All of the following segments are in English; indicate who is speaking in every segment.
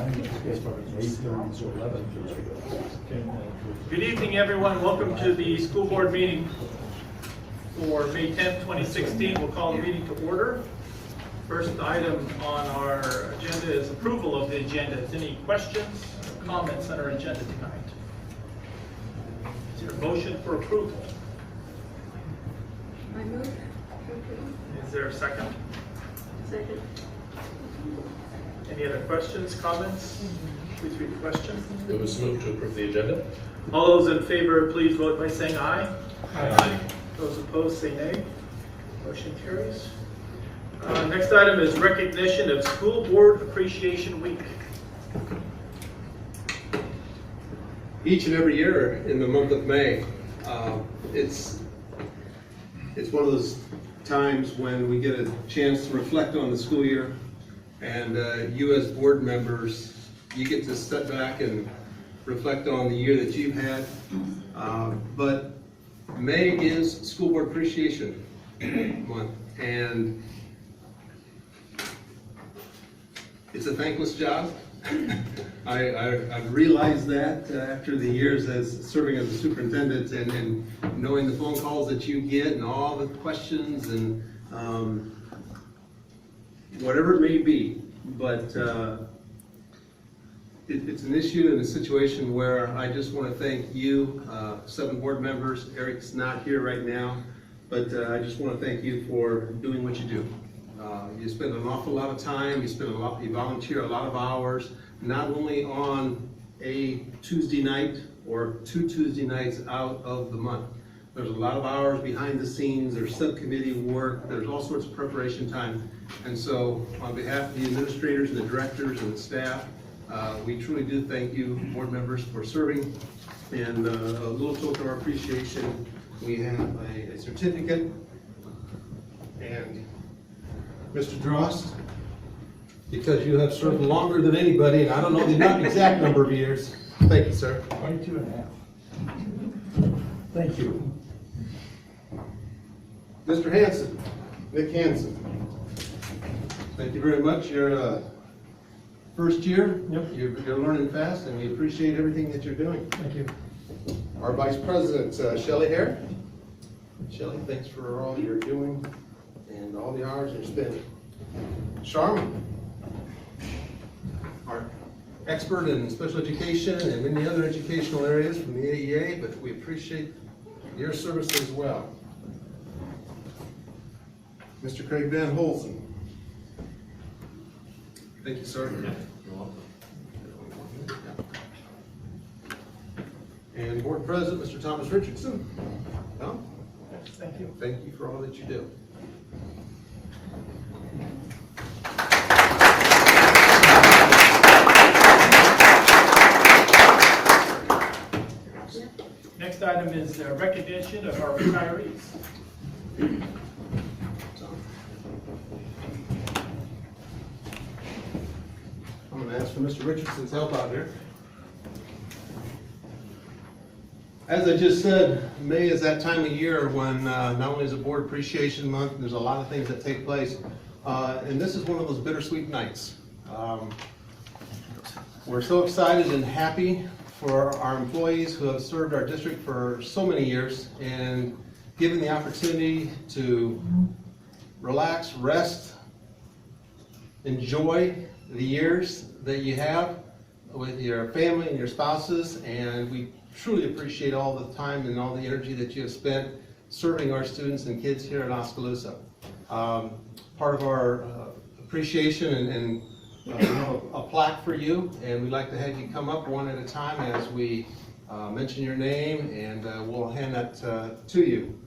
Speaker 1: Good evening, everyone. Welcome to the school board meeting for May 10th, 2016. We'll call the meeting to order. First item on our agenda is approval of the agenda. Any questions or comments on our agenda tonight? Is there a motion for approval?
Speaker 2: I move to approve.
Speaker 1: Is there a second?
Speaker 2: Second.
Speaker 1: Any other questions, comments? Please read the question.
Speaker 3: It was moved to approve the agenda.
Speaker 1: All those in favor, please vote by saying aye.
Speaker 3: Aye.
Speaker 1: Those opposed, say nay. Motion carries. Next item is recognition of School Board Appreciation Week.
Speaker 4: Each and every year in the month of May, it's one of those times when we get a chance to reflect on the school year, and you as board members, you get to step back and reflect on the year that you've had. But May is School Board Appreciation Month, and it's a thankless job. I've realized that after the years as serving as a superintendent and knowing the phone calls that you get and all the questions and whatever it may be, but it's an issue and a situation where I just want to thank you, 7 board members. Eric's not here right now, but I just want to thank you for doing what you do. You spend an awful lot of time, you volunteer a lot of hours, not only on a Tuesday night or 2 Tuesday nights out of the month. There's a lot of hours behind the scenes, there's subcommittee work, there's all sorts of preparation time. And so on behalf of the administrators and the directors and the staff, we truly do thank you, board members, for serving. And a little token of our appreciation, we have a certificate. And Mr. Drost, because you have served longer than anybody, and I don't know the exact number of years. Thank you, sir.
Speaker 5: 22 and a half. Thank you.
Speaker 4: Mr. Hanson, Nick Hanson. Thank you very much. You're first year.
Speaker 5: Yep.
Speaker 4: You're learning fast, and we appreciate everything that you're doing.
Speaker 5: Thank you.
Speaker 4: Our Vice President, Shelley Hare. Shelley, thanks for all you're doing and all the hours you're spending. Sharma, our expert in special education and many other educational areas from the AEA, but we appreciate your service as well. Mr. Craig Van Holzen. Thank you, sir.
Speaker 3: You're welcome.
Speaker 4: And Board President, Mr. Thomas Richardson. Tom,
Speaker 1: Thank you.
Speaker 4: thank you for all that you do.
Speaker 1: Next item is recognition of our retirees.
Speaker 4: I'm going to ask for Mr. Richardson's help out here. As I just said, May is that time of year when not only is it Board Appreciation Month, there's a lot of things that take place, and this is one of those bittersweet nights. We're so excited and happy for our employees who have served our district for so many years and given the opportunity to relax, rest, enjoy the years that you have with your family and your spouses, and we truly appreciate all the time and all the energy that you have spent serving our students and kids here at Oskaloosa. Part of our appreciation and we have a plaque for you, and we'd like to have you come up one at a time as we mention your name, and we'll hand that to you.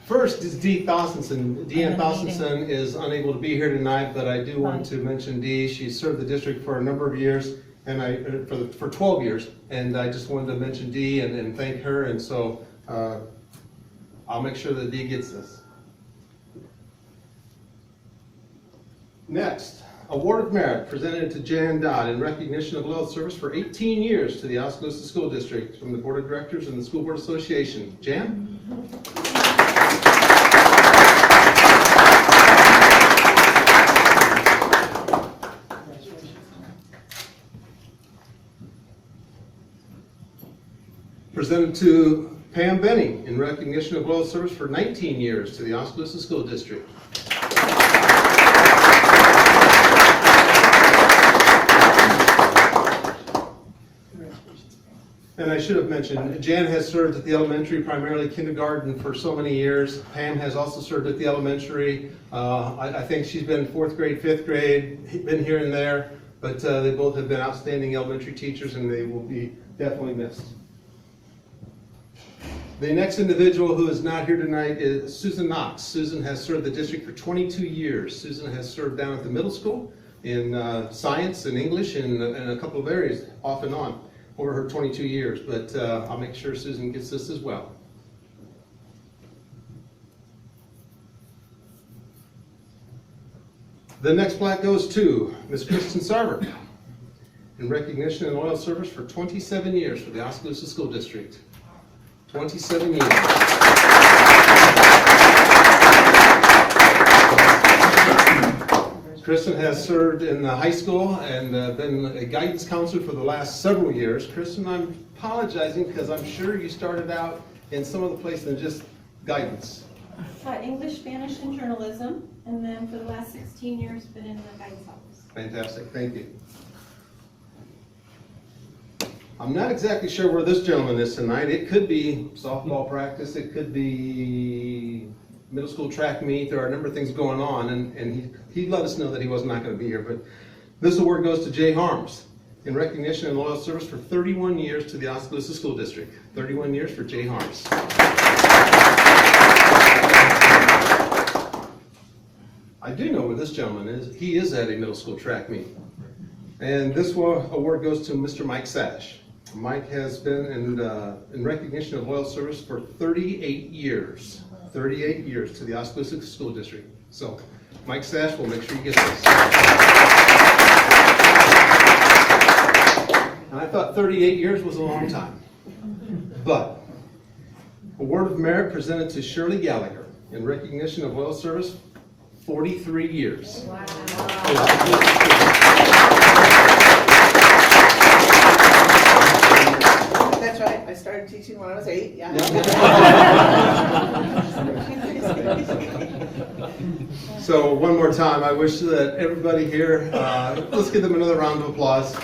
Speaker 4: First is Dee Thossenson. Deanne Thossenson is unable to be here tonight, but I do want to mention Dee. She served the district for a number of years, and for 12 years, and I just wanted to mention Dee and thank her, and so I'll make sure that Dee gets this. Next, Award of Merit presented to Jan Dodd in recognition of loyal service for 18 years to the Oskaloosa School District from the Board of Directors and the School Board Association. Jan? presented to Pam Benning in recognition of loyal service for 19 years to the Oskaloosa School District. And I should have mentioned, Jan has served at the elementary, primarily kindergarten, for so many years. Pam has also served at the elementary. I think she's been 4th grade, 5th grade, been here and there, but they both have been outstanding elementary teachers, and they will be definitely missed. The next individual who is not here tonight is Susan Knox. Susan has served the district for 22 years. Susan has served down at the middle school in science and English and a couple of areas off and on over her 22 years, but I'll make sure Susan gets this as well. The next plaque goes to Ms. Kristen Sarver in recognition and loyal service for 27 years for the Oskaloosa School District. 27 years. Kristen has served in the high school and been a guidance counselor for the last several years. Kristen, I'm apologizing because I'm sure you started out in some other place than just guidance.
Speaker 6: English, Spanish, and journalism, and then for the last 16 years been in the guidance office.
Speaker 4: Fantastic, thank you. I'm not exactly sure where this gentleman is tonight. It could be softball practice, it could be middle school track meet. There are a number of things going on, and he let us know that he was not going to be here. But this award goes to Jay Harms in recognition and loyal service for 31 years to the Oskaloosa School District. 31 years for Jay Harms. I do know where this gentleman is. He is at a middle school track meet. And this award goes to Mr. Mike Sash. Mike has been in recognition of loyal service for 38 years. 38 years to the Oskaloosa School District. So, Mike Sash will make sure you get this. And I thought 38 years was a long time. But, award of merit presented to Shirley Gallagher in recognition of loyal service, 43 years.
Speaker 6: Wow.
Speaker 7: That's right, I started teaching when I was 8, yeah.
Speaker 4: So one more time, I wish that everybody here, let's give them another round of applause.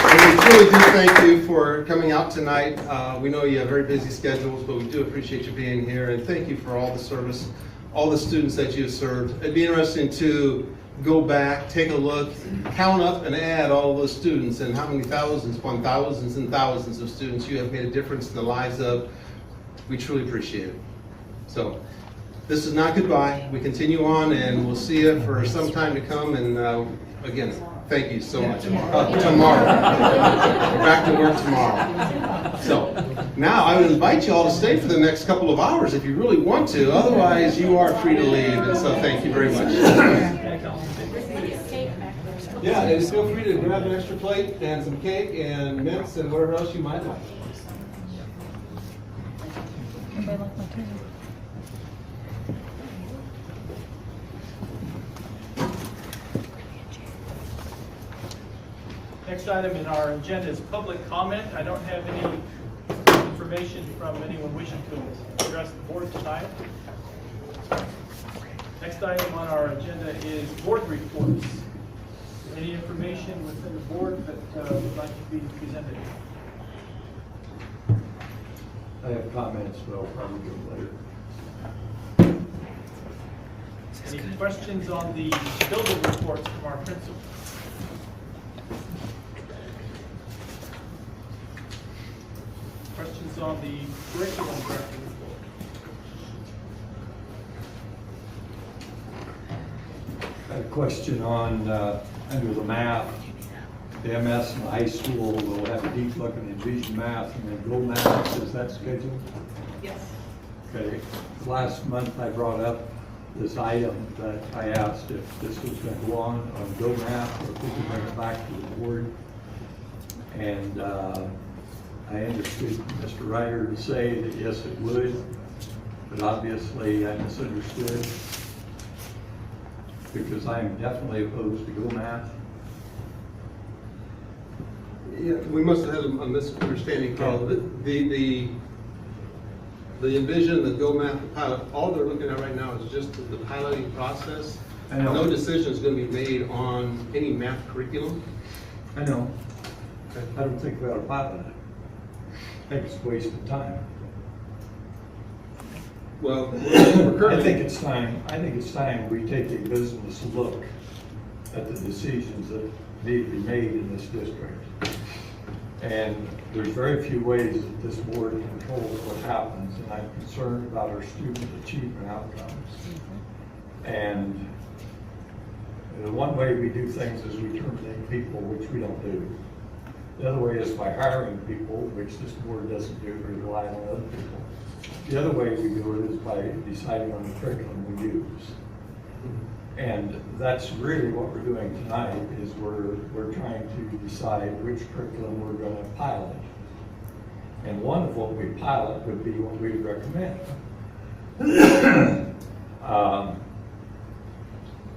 Speaker 4: And we truly do thank you for coming out tonight. We know you have very busy schedules, but we do appreciate you being here, and thank you for all the service, all the students that you have served. It'd be interesting to go back, take a look, count up and add all of those students and how many thousands upon thousands and thousands of students you have made a difference in the lives of. We truly appreciate it. So, this is not goodbye. We continue on, and we'll see you for some time to come. And again, thank you so much. Tomorrow. We're back to work tomorrow. So, now I would invite you all to stay for the next couple of hours if you really want to. Otherwise, you are free to leave. And so, thank you very much. Yeah, and feel free to grab an extra plate and some cake and mints and whatever else you might like.
Speaker 1: Next item in our agenda is public comment. I don't have any information from anyone wishing to address the board tonight. Next item on our agenda is board reports. Any information within the board that would like to be presented?
Speaker 5: I have comments, but I'll probably do it later.
Speaker 1: Any questions on the building reports from our principal? Questions on the curriculum director report?
Speaker 5: I have a question on, under the math, the MS in the high school will have a deep look in Envision Math and then Go Math. Is that scheduled?
Speaker 6: Yes.
Speaker 5: Okay. Last month I brought up this item that I asked if this was going to go on Go Math or if we could bring it back to the board. And I understood Mr. Ryder to say that yes, it would, but obviously I misunderstood because I am definitely opposed to Go Math.
Speaker 4: Yeah, we must have had a misunderstanding, Carl. The envision, the Go Math, the pilot, all they're looking at right now is just the piloting process.
Speaker 5: I know.
Speaker 4: No decision is going to be made on any math curriculum.
Speaker 5: I know.
Speaker 4: Okay.
Speaker 5: I don't think we ought to pilot it. I think it's a waste of time.
Speaker 4: Well,
Speaker 5: I think it's time we take a business look at the decisions that need to be made in this district. And there's very few ways that this board controls what happens, and I'm concerned about our student achievement outcomes. And the one way we do things is we terminate people, which we don't do. The other way is by hiring people, which this board doesn't do, we rely on other people. The other way we do it is by deciding on the curriculum we use. And that's really what we're doing tonight, is we're trying to decide which curriculum we're going to pilot. And one of what we pilot would be what we recommend.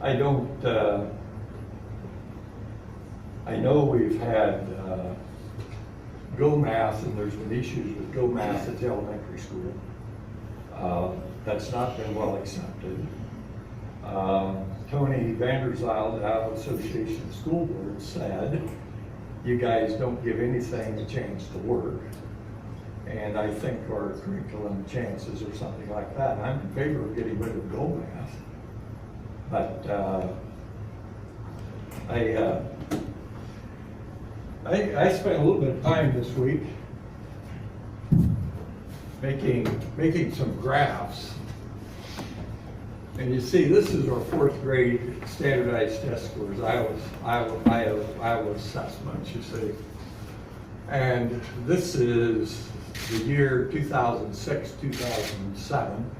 Speaker 5: I know we've had Go Math, and there's been issues with Go Math at the elementary school. That's not been well accepted. Tony Vanderzijl, the Iowa Association of School Boards, said, you guys don't give anything a chance to work. And I think our curriculum chances or something like that. And I'm in favor of getting rid of Go Math. But I spent a little bit of time this week making some graphs. And you see, this is our 4th grade standardized test scores, Iowa assessments, you see. And this is the year 2006, 2007.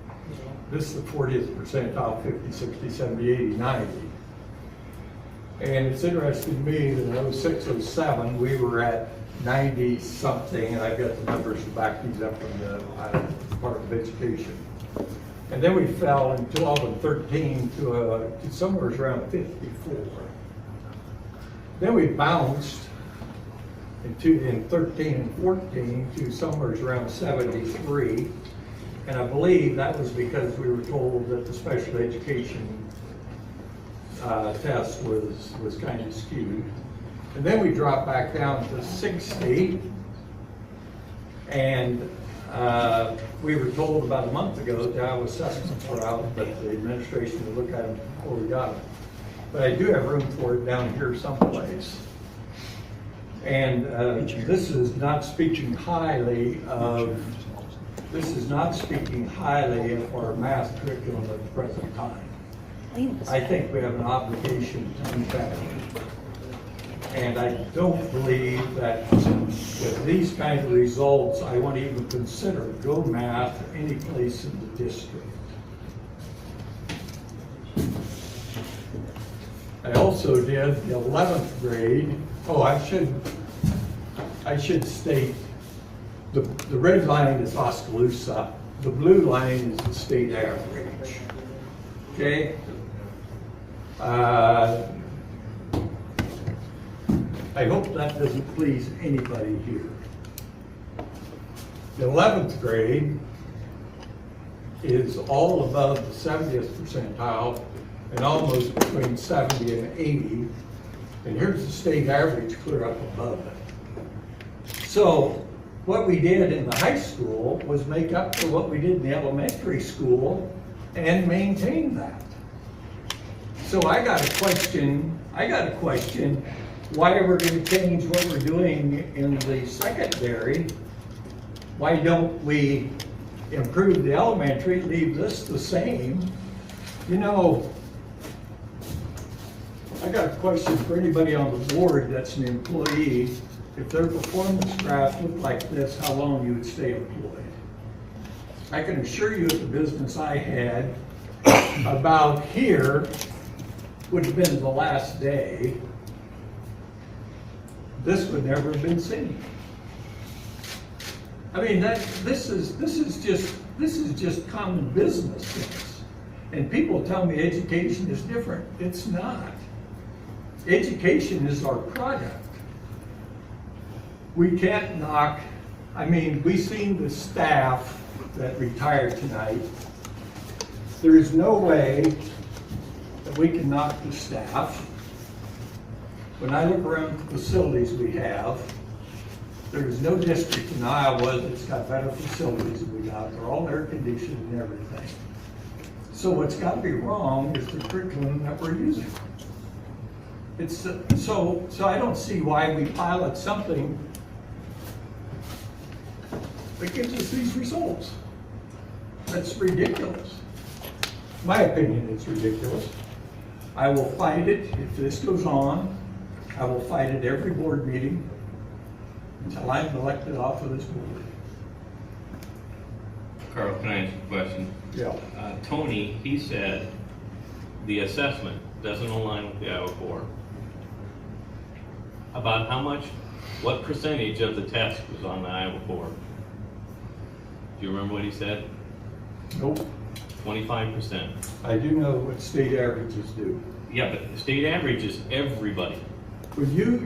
Speaker 5: This is the 40th percentile, 50, 60, 70, 80, 90. And it's interesting to me that in 06, 07, we were at 90 something, and I've got the numbers to back these up from the Department of Education. And then we fell in 12 and 13 to somewhere around 54. Then we bounced in 13 and 14 to somewhere around 73. And I believe that was because we were told that the special education test was kind of skewed. And then we dropped back down to 60. And we were told about a month ago that our assessments were out, but the administration would look at them before we got them. But I do have room for it down here someplace. And this is not speaking highly of our math curriculum at the present time. I think we have an obligation to do better. And I don't believe that with these kind of results, I want to even consider Go Math any place in the district. I also did the 11th grade. Oh, I should state the red line is Oskaloosa. The blue line is the state average. Okay? I hope that doesn't please anybody here. The 11th grade is all above the 70th percentile and almost between 70 and 80. And here's the state average clear up above it. So what we did in the high school was make up for what we did in the elementary school and maintain that. So I got a question why we're going to change what we're doing in the secondary. Why don't we improve the elementary, leave this the same? You know, I got a question for anybody on the board that's an employee. If their performance graph looked like this, how long you would stay employed? I can assure you at the business I had, about here would have been the last day. This would never have been seen. I mean, this is just common business things. And people tell me education is different. It's not. Education is our product. we can't knock, I mean, we seen the staff that retired tonight. There is no way that we can knock the staff. When I look around the facilities we have, there is no district in Iowa that's got better facilities than we got. They're all air conditioned and everything. So what's got to be wrong is the curriculum that we're using. It's, so I don't see why we pilot something that gives us these results. That's ridiculous. My opinion, it's ridiculous. I will fight it if this goes on. I will fight it every board meeting until I'm elected off of this board.
Speaker 8: Carl, can I ask you a question?
Speaker 5: Yeah.
Speaker 8: Tony, he said the assessment doesn't align with the Iowa Core. About how much, what percentage of the test was on the Iowa Core? Do you remember what he said?
Speaker 5: Nope.
Speaker 8: 25%.
Speaker 5: I do know what state averages do.
Speaker 8: Yeah, but the state average is everybody.
Speaker 5: Well, you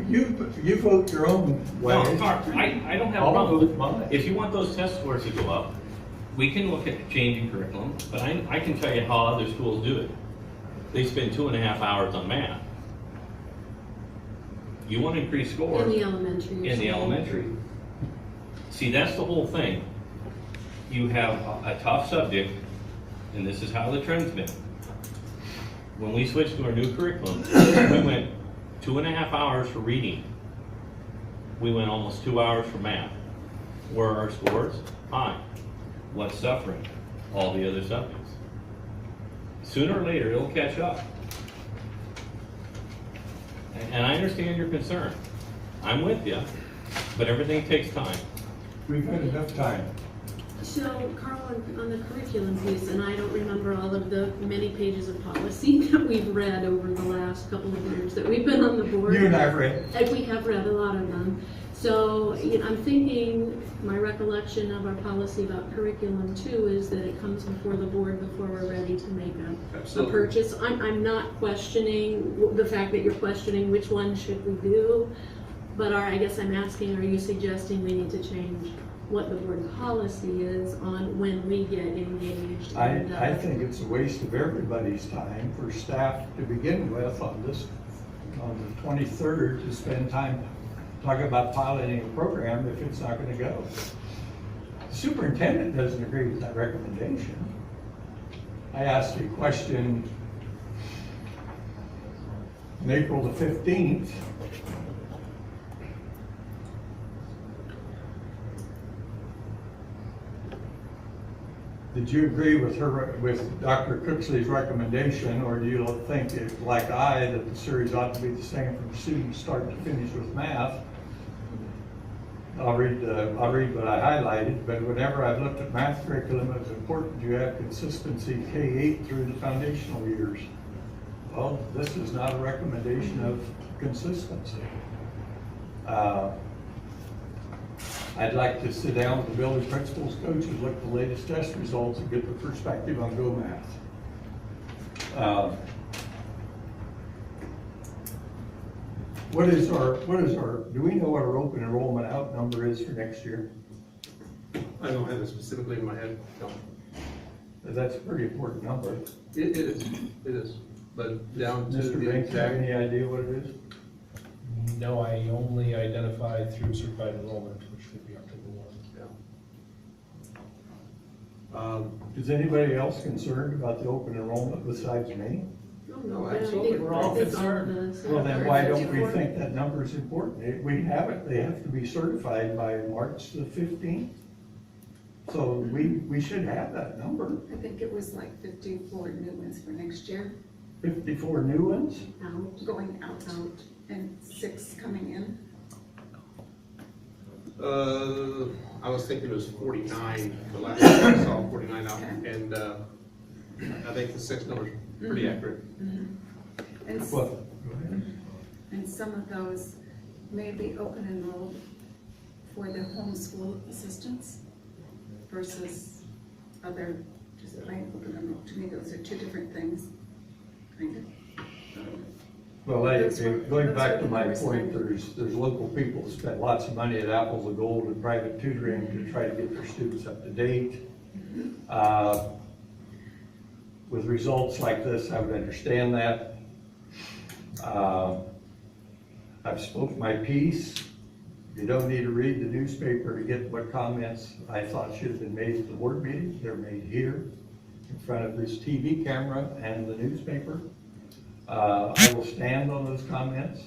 Speaker 5: vote your own way.
Speaker 8: No, Carl, I don't have a
Speaker 5: I'll
Speaker 8: problem.
Speaker 5: vote mine.
Speaker 8: If you want those test scores to go up, we can look at changing curriculum, but I can tell you how other schools do it. They spend 2.5 hours on math. You want to increase scores.
Speaker 2: In the elementary. you're
Speaker 8: In the
Speaker 2: saying.
Speaker 8: elementary. See, that's the whole thing. You have a tough subject, and this is how the trend's been. When we switched to our new curriculum, we went 2.5 hours for reading. We went almost 2 hours for math. Where are our scores? High. What's suffering? All the other subjects. Sooner or later, it'll catch up. And I understand your concern. I'm with you, but everything takes time.
Speaker 5: We've had enough time.
Speaker 2: So, Carl, on the curriculum piece, and I don't remember all of the many pages of policy that we've read over the last couple of years that we've been on the board.
Speaker 5: You and I read.
Speaker 2: We have read a lot of them. So, I'm thinking, my recollection of our policy about curriculum too is that it comes before the board before we're ready to make a
Speaker 4: Absolutely.
Speaker 2: purchase. I'm not questioning the fact that you're questioning which one should we do, but I guess I'm asking, are you suggesting we need to change what the board policy is on when we get engaged?
Speaker 5: I think it's a waste of everybody's time for staff to begin with on the 23rd to spend time talking about piloting a program if it's not gonna go. The superintendent doesn't agree with that recommendation. I asked a question on April the 15th. Did you agree with with Dr. Cooksley's recommendation, or do you think, like I, that the series ought to be the same from student start to finish with math? I'll read what I highlighted, but whenever I've looked at math curriculum, it's important you have consistency K-8 through the foundational years. Well, this is not a recommendation of consistency. I'd like to sit down with the building principals, coaches, look at the latest test results and get the perspective on Go Math. What is our, do we know what our open enrollment out number is for next year?
Speaker 4: I don't have it specifically in my head, no.
Speaker 5: That's a pretty important number.
Speaker 4: It is, but down to
Speaker 5: Mr.
Speaker 4: the
Speaker 5: Banks, have
Speaker 4: exact.
Speaker 5: any idea what it is?
Speaker 3: No, I only identify through certified enrollment, which would be October 1.
Speaker 4: Yeah.
Speaker 5: Is anybody else concerned about the open enrollment besides me?
Speaker 4: No, absolutely.
Speaker 1: We're all concerned.
Speaker 5: Well, then why don't we think that number is important? We have it, they have to be certified by March the 15th. So we should have that number.
Speaker 9: I think it was like 54 new ones for next year,
Speaker 5: 54 new ones?
Speaker 2: Out.
Speaker 9: going out, and 6 coming in.
Speaker 4: I was thinking it was 49, the last time I saw 49 out, and I think the 6 number's pretty accurate.
Speaker 9: And,
Speaker 5: What? Go ahead.
Speaker 9: and some of those may be open enrolled for the homeschool assistants versus other, just plain open enrolled. To me, those are two different things, kind of.
Speaker 5: Well,
Speaker 9: Those were-
Speaker 5: going back to
Speaker 9: those
Speaker 5: my
Speaker 9: were
Speaker 5: point,
Speaker 9: responded.
Speaker 5: there's local people who spend lots of money at Apples of Gold and private tutoring to try to get their students up to date. With results like this, I would understand that. I've spoken my piece. You don't need to read the newspaper to get what comments I thought should have been made at the board meeting. They're made here in front of this TV camera and the newspaper. I will stand on those comments.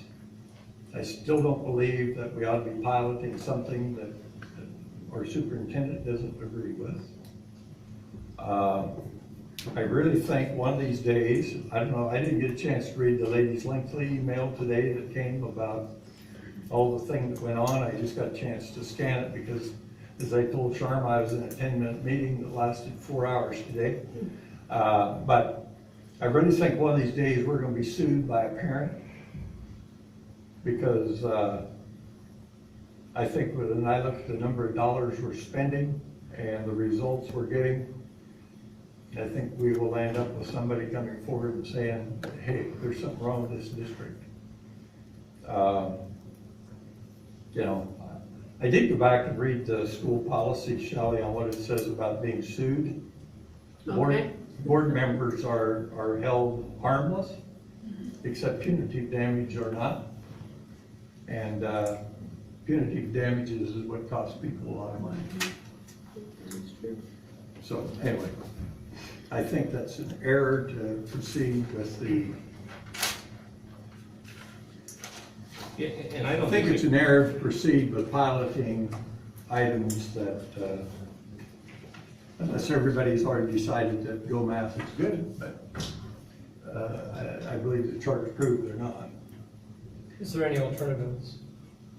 Speaker 5: I still don't believe that we ought to be piloting something that our superintendent doesn't agree with. I really think one of these days, I don't know, I didn't get a chance to read the lady's lengthy email today that came about all the things that went on. I just got a chance to scan it because, as I told Sharma, I was in a 10-minute meeting that lasted 4 hours today. But I really think one of these days we're gonna be sued by a parent because I think when I look at the number of dollars we're spending and the results we're getting, I think we will end up with somebody coming forward and saying, hey, there's something wrong with this district. You know, I did go back and read the school policy, Shelley, on what it says about being sued.
Speaker 2: Okay.
Speaker 5: Board members are held harmless, except punitive damage or not. And punitive damages is what costs people a lot of money.
Speaker 2: That's true.
Speaker 5: So anyway, I think that's an error to proceed with the,
Speaker 8: Yeah, and I
Speaker 5: I
Speaker 8: don't
Speaker 5: think
Speaker 8: think
Speaker 5: it's an error to proceed with piloting items that, unless everybody's already decided that Go Math is good, but I believe the chart's proved they're not.
Speaker 3: Is there any alternatives?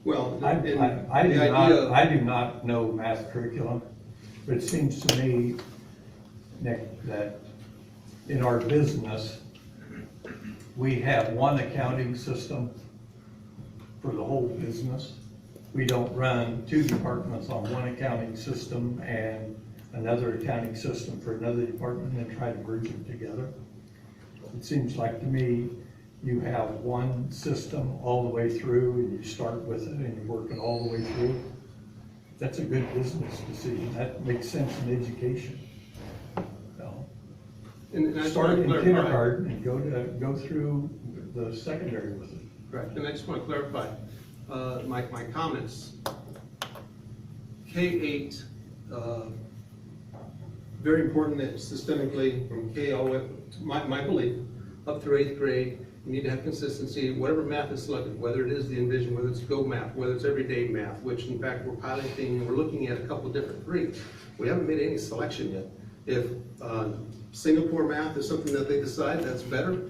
Speaker 4: Well,
Speaker 5: I
Speaker 4: and
Speaker 5: do
Speaker 4: the
Speaker 5: not,
Speaker 4: idea,
Speaker 5: I do not know math curriculum, but it seems to me, Nick, that in our business, we have one accounting system for the whole business. We don't run two departments on one accounting system and another accounting system for another department and try to merge them together. It seems like to me, you have one system all the way through and you start with it and you work it all the way through. That's a good business decision. That makes sense in education.
Speaker 4: and I just
Speaker 5: Start
Speaker 4: want to
Speaker 5: in
Speaker 4: clarify.
Speaker 5: kindergarten and go through the secondary with it.
Speaker 4: Right, and I just want to clarify, my comments. K-8, very important that systemically from K all the way, to my belief, up through 8th grade, you need to have consistency, whatever math is selected, whether it is the Envision, whether it's Go Math, whether it's everyday math, which in fact we're piloting, we're looking at a couple different grades. We haven't made any selection yet. If Singapore math is something that they decide that's better,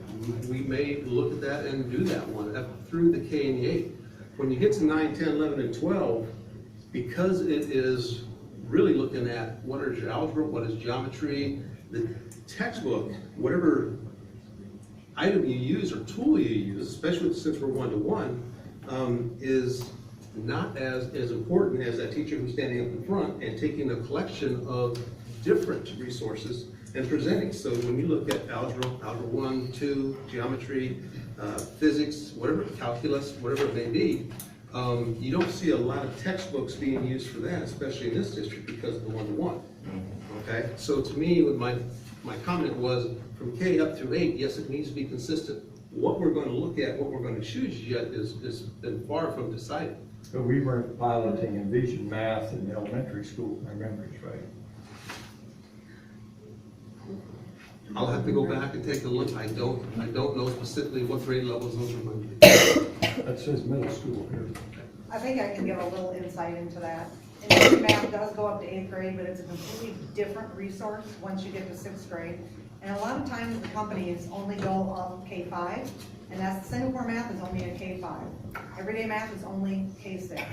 Speaker 4: we may look at that and do that one up through the K and the 8. When you get to 9, 10, 11, and 12, because it is really looking at what is your algebra, what is geometry, the textbook, whatever item you use or tool you use, especially since we're one-to-one, is not as important as that teacher who's standing up in front and taking a collection of different resources and presenting. So when you look at algebra 1, 2, geometry, physics, whatever, calculus, whatever it may be, you don't see a lot of textbooks being used for that, especially in this district because of the one-to-one. Okay, so to me, what my comment was, from K up through 8, yes, it needs to be consistent. What we're going to look at, what we're going to choose yet is been far from decided.
Speaker 5: But we weren't piloting Envision math in elementary school, my memory's right.
Speaker 4: I'll have to go back and take a look. I don't know specifically what grade levels those are going to be.
Speaker 5: That says middle school here.
Speaker 7: I think I can give a little insight into that. And math does go up to 8th grade, but it's a completely different resource once you get to 6th grade. And a lot of times the companies only go up K5, and that's Singapore math is only a K5. Everyday math is only K6.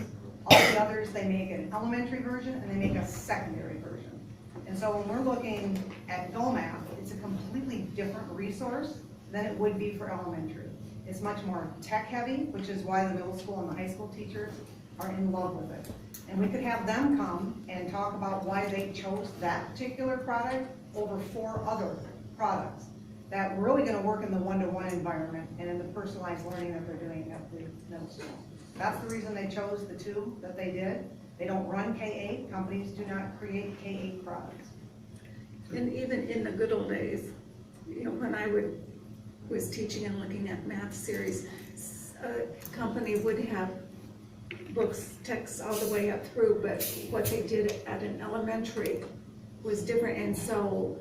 Speaker 7: All the others, they make an elementary version and they make a secondary version. And so when we're looking at Go Math, it's a completely different resource than it would be for elementary. It's much more tech heavy, which is why the middle school and the high school teachers are in love with it. And we could have them come and talk about why they chose that particular product over 4 other products. that were really gonna work in the one-to-one environment and in the personalized learning that they're doing at the middle school. That's the reason they chose the two that they did. They don't run K-8, companies do not create K-8 products.
Speaker 9: And even in the good old days, you know, when I was teaching and looking at math series, a company would have books, texts all the way up through, but what they did at an elementary was different, and so,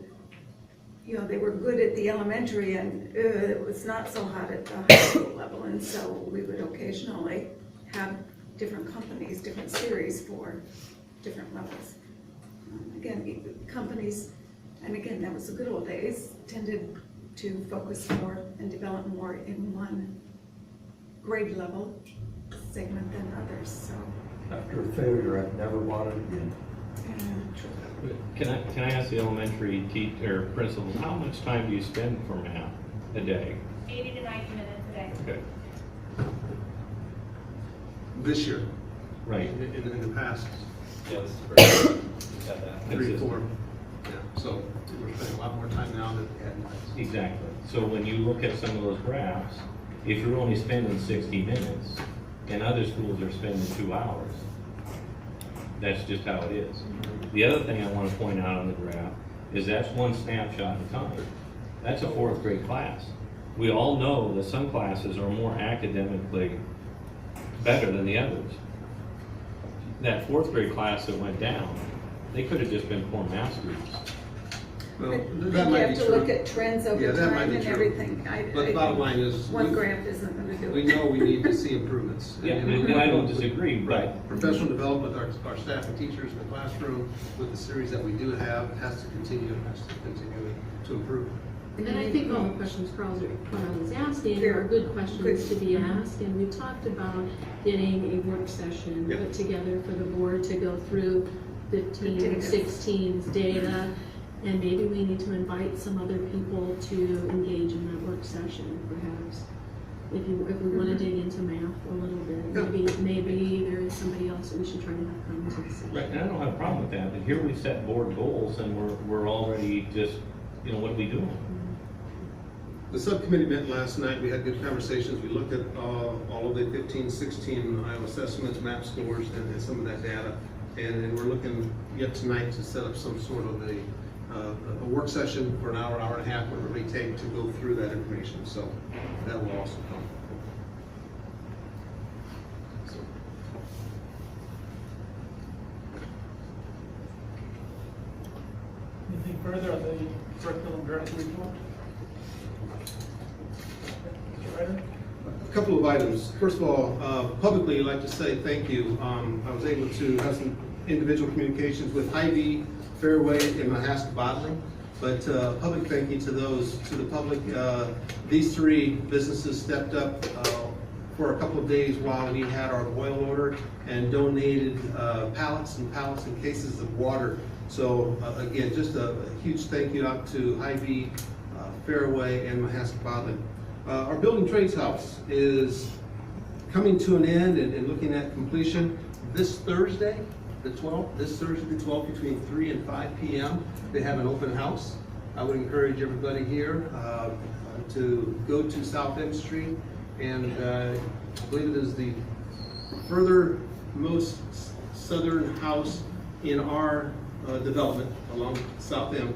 Speaker 9: you know, they were good at the elementary, and it was not so hot at the high school level, and so we would occasionally have different companies, different series for different levels. Again, companies, and again, that was the good old days, tended to focus more and develop more in one grade level segment than others, so.
Speaker 5: After failure, I've never bought it again.
Speaker 8: Can I ask the elementary teacher, principals, how much time do you spend for math a day?
Speaker 6: 80 to 90 minutes a day.
Speaker 8: Okay,
Speaker 4: This year,
Speaker 8: right.
Speaker 4: in the past,
Speaker 3: Yeah, this is very, got that.
Speaker 4: 3 or 4. Yeah, so we're spending a lot more time now than we had in the past.
Speaker 8: Exactly. So when you look at some of those graphs, if you're only spending 60 minutes and other schools are spending 2 hours, that's just how it is. The other thing I want to point out on the graph is that's one snapshot in time. That's a 4th grade class. We all know that some classes are more academically better than the others. That 4th grade class that went down, they could have just been poor math students.
Speaker 4: Well,
Speaker 9: But
Speaker 4: that
Speaker 9: you
Speaker 4: might
Speaker 9: have
Speaker 4: be
Speaker 9: to
Speaker 4: true.
Speaker 9: look at trends
Speaker 4: Yeah,
Speaker 9: over
Speaker 4: that might
Speaker 9: time
Speaker 4: be
Speaker 9: and
Speaker 4: true.
Speaker 9: everything.
Speaker 4: But the bottom line is,
Speaker 9: One
Speaker 4: we-
Speaker 9: graph isn't gonna do it.
Speaker 4: We know we need to see improvements.
Speaker 8: Yeah, and I don't disagree, but
Speaker 4: Professional development, our staff and teachers in the classroom, with the series that we do have, has to continue to improve.
Speaker 2: And I think all the questions Carl was asking are good questions to be asked, and we talked about getting a work session
Speaker 4: Yep.
Speaker 2: put together for the board to go through 15 and 16's data, and maybe we need to invite some other people to engage in that work session, perhaps. If we want to dig into math a little bit, maybe there is somebody else that we should try to have come to the session.
Speaker 8: right, and I don't have a problem with that, but here we set board goals and we're already just, you know, what are we doing?
Speaker 4: The subcommittee met last night, we had good conversations, we looked at all of the 15, 16 Iowa assessments, map scores, and some of that data. And we're looking yet tonight to set up some sort of a work session for an hour, hour and a half, whatever it may take to go through that information, so that will also come.
Speaker 1: Anything further on the curriculum director report? Mr. Ryder?
Speaker 4: A couple of items. First of all, publicly, I'd like to say thank you. I was able to have some individual communications with Hy-Vee, Fairway, and Mahaska Bottling. But public thank you to the public. These 3 businesses stepped up for a couple of days while we had our boil order and donated pallets and pallets and cases of water. So again, just a huge thank you out to Hy-Vee, Fairway, and Mahaska Bottling. Our building trades house is coming to an end and looking at completion this Thursday, the 12th, between 3 and 5 p.m. They have an open house. I would encourage everybody here to go to South M Street, and I believe it is the furthermost southern house in our development along South M,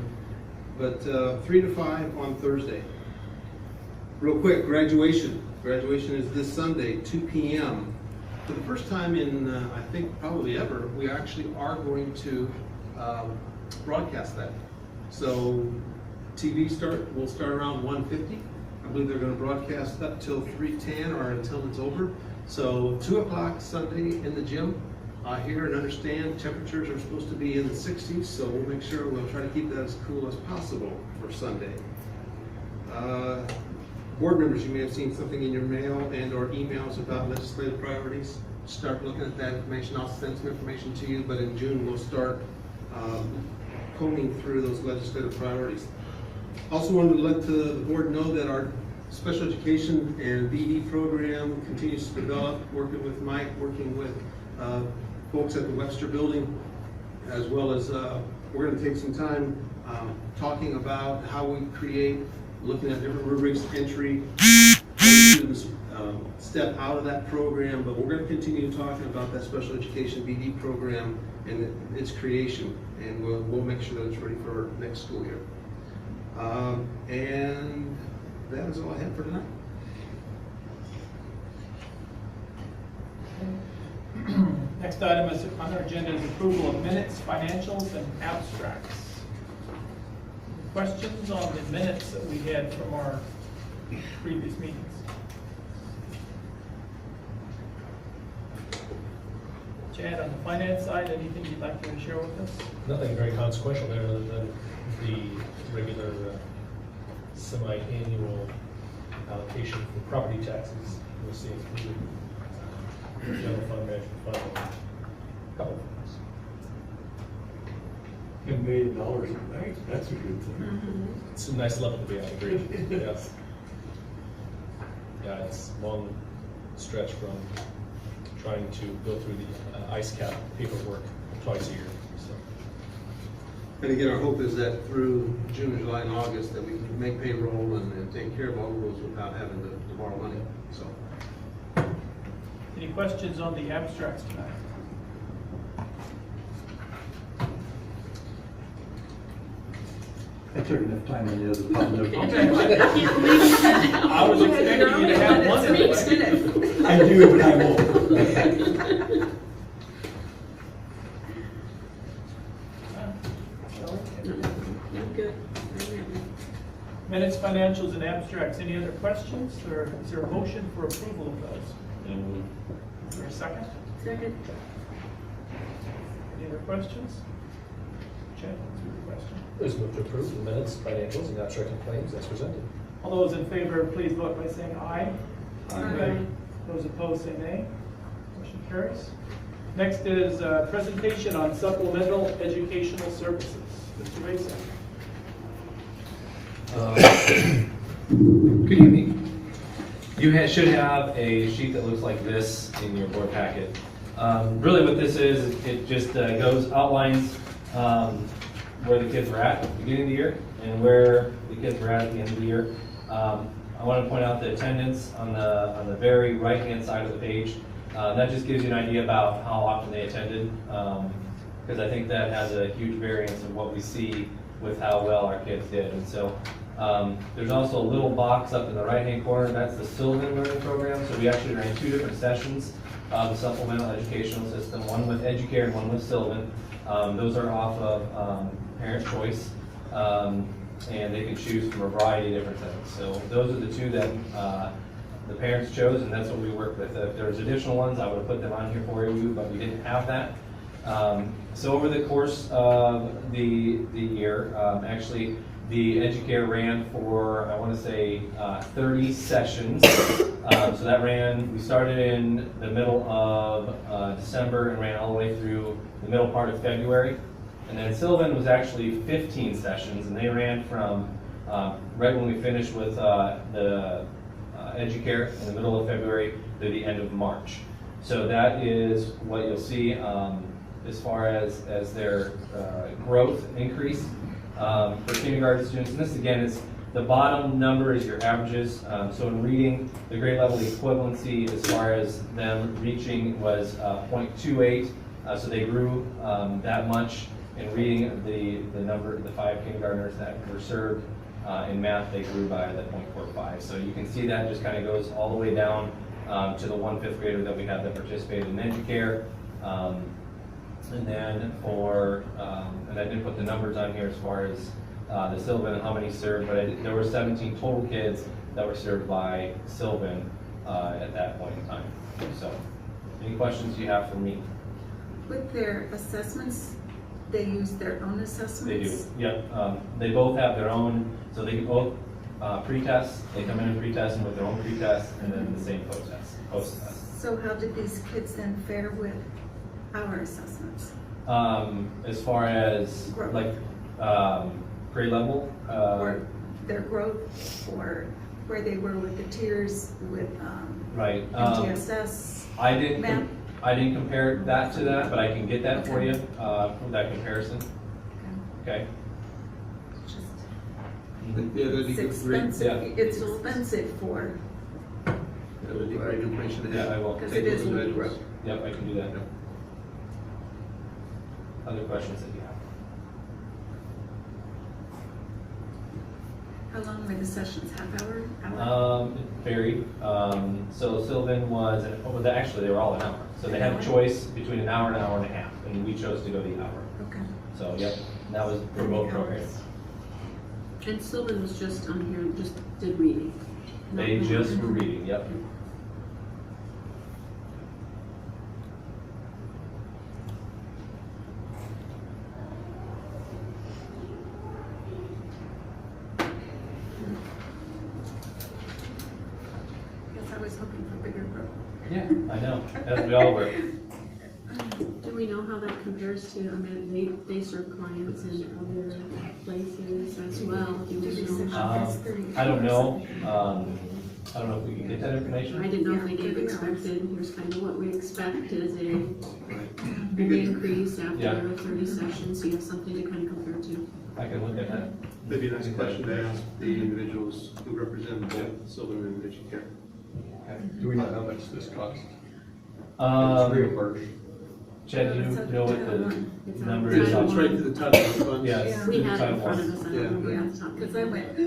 Speaker 4: but 3 to 5 on Thursday. Real quick, graduation. Graduation is this Sunday, 2 p.m. For the first time in, I think, probably ever, we actually are going to broadcast that. So TV will start around 1:50. I believe they're going to broadcast up till 3:10 or until it's over. So 2 o'clock Sunday in the gym. I hear and understand temperatures are supposed to be in the 60s, so we'll make sure we'll try to keep that as cool as possible for Sunday. Board members, you may have seen something in your mail and or emails about legislative priorities. Start looking at that information. I'll send some information to you, but in June we'll start combing through those legislative priorities. Also wanted to let the board know that our special education and BE program continues to develop, working with Mike, working with folks at the Webster building, as well as we're going to take some time talking about how we create looking at different rubrics, entry, how students step out of that program, but we're gonna continue talking about that special education BD program and its creation, and we'll make sure that it's ready for next school year. And that is all I have for tonight.
Speaker 1: Next item is on our agenda is approval of minutes, financials, and abstracts. Questions on the minutes that we had from our previous meetings? Chad, on the finance side, anything you'd like to share with us?
Speaker 3: Nothing very consequential there other than the regular semi-annual allocation for property taxes. We'll see included general fund, management fund, and a couple of things.
Speaker 5: $10 million in the bank, that's a good thing.
Speaker 3: It's a nice level to be at, agreed. Yeah. Yeah, it's a long stretch from trying to go through the ICE cap paperwork twice a year, so.
Speaker 4: And again, our hope is that through June, July, and August, that we can make payroll and take care of all of those without having to borrow money, so.
Speaker 1: Any questions on the abstracts tonight?
Speaker 5: I took enough time on the other public.
Speaker 1: I can't believe you said that. I was expecting you to have one anyway.
Speaker 5: I do, but I won't.
Speaker 2: I'm good.
Speaker 1: Minutes, financials, and abstracts. Any other questions, or is there a motion for approval of those? Is there a second?
Speaker 2: Second.
Speaker 1: Any other questions? Chad, what's your question?
Speaker 3: Please move to approve the minutes, financials, and abstract and claims as presented.
Speaker 1: All those in favor, please vote by saying aye.
Speaker 2: Aye.
Speaker 1: Those opposed, say nay. Motion carries. Next is presentation on supplemental educational services. Mr. Mason.
Speaker 10: Good evening. You should have a sheet that looks like this in your board packet. Really what this is, it just outlines where the kids were at the beginning of the year and where the kids were at the end of the year. I want to point out the attendance on the very right-hand side of the page. That just gives you an idea about how often they attended, because I think that has a huge variance in what we see with how well our kids did. And so there's also a little box up in the right-hand corner. That's the Sylvan Learning Program. So we actually ran 2 different sessions of the supplemental educational system, one with Educare and one with Sylvan. Those are off of parent choice, and they can choose from a variety of different things. So those are the 2 that the parents chose, and that's what we work with. If there's additional ones, I would have put them on here for you, but we didn't have that. So over the course of the year, actually, the Educare ran for, I want to say, 30 sessions. So that we started in the middle of December and ran all the way through the middle part of February. And then Sylvan was actually 15 sessions, and they ran from right when we finished with the Educare in the middle of February to the end of March. So that is what you'll see as far as their growth increase for kindergarten students. And this again is the bottom number is your averages. So in reading, the grade level equivalency as far as them reaching was 0.28. So they grew that much. In reading, the 5 kindergartners that were served. In math, they grew by the 0.45. So you can see that just kind of goes all the way down to the 1 5th grader that we had that participated in Educare. And then and I didn't put the numbers on here as far as the Sylvan and how many served, but there were 17 total kids that were served by Sylvan at that point in time. So, any questions you have for me?
Speaker 9: With their assessments, they use their own assessments?
Speaker 10: They do, yep. They both have their own, so they both pre-test, they come in and pre-test with their own pre-test and then the same post-test.
Speaker 9: So how did these kids then fare with our assessments?
Speaker 10: As far as
Speaker 9: growth.
Speaker 10: Like grade level?
Speaker 9: Or their growth, or where they were with the tiers, with
Speaker 10: Right.
Speaker 9: MTSS?
Speaker 10: I didn't
Speaker 9: Ma'am?
Speaker 10: I didn't compare that to that, but I can get that for
Speaker 9: Okay.
Speaker 10: you, that comparison. Okay.
Speaker 9: Just
Speaker 4: Yeah, that'd be
Speaker 9: It's
Speaker 4: great.
Speaker 9: expensive, it's expensive for,
Speaker 4: That would be great information to
Speaker 10: Yeah,
Speaker 4: have.
Speaker 10: I will.
Speaker 9: because
Speaker 4: Take
Speaker 9: it
Speaker 4: a
Speaker 9: is.
Speaker 4: look at that, Brett.
Speaker 10: Yep, I can do that. Other questions that you have?
Speaker 9: How long were the sessions, half hour, hour?
Speaker 10: It varied. So Sylvan was, actually, they were all an hour. So they had a choice between an hour and a half, and we chose to go the hour.
Speaker 9: Okay.
Speaker 10: So, yep, that was the remote program.
Speaker 2: And Sylvan was just on here, just did reading.
Speaker 10: They just were reading, yep.
Speaker 9: Guess I was hoping for bigger growth.
Speaker 10: Yeah, I know, as we all were.
Speaker 2: Do we know how that compares to, I mean, they serve clients in other places as well. Do we know?
Speaker 10: I don't know. I don't know if we can get that information.
Speaker 2: I didn't know if they gave expected, here's kind of what we expect is an increase after
Speaker 10: Yeah.
Speaker 2: 30 sessions, so you have something to kind of compare to.
Speaker 10: I can look at that.
Speaker 4: That'd be a nice question to ask the individuals who represent both Sylvan and Vision Care.
Speaker 5: Do we know how much this costs? It's
Speaker 10: Um,
Speaker 5: reimbursed.
Speaker 10: Chad, do you know what
Speaker 2: It's
Speaker 10: the
Speaker 2: on
Speaker 10: number
Speaker 2: the
Speaker 10: is?
Speaker 2: Title
Speaker 4: It's right to the top of the funds.
Speaker 10: Yes.
Speaker 2: We have it
Speaker 10: Title
Speaker 2: in front
Speaker 10: one.
Speaker 2: of us, I don't remember off the top of
Speaker 9: Because
Speaker 2: my
Speaker 9: I
Speaker 2: head.
Speaker 9: went,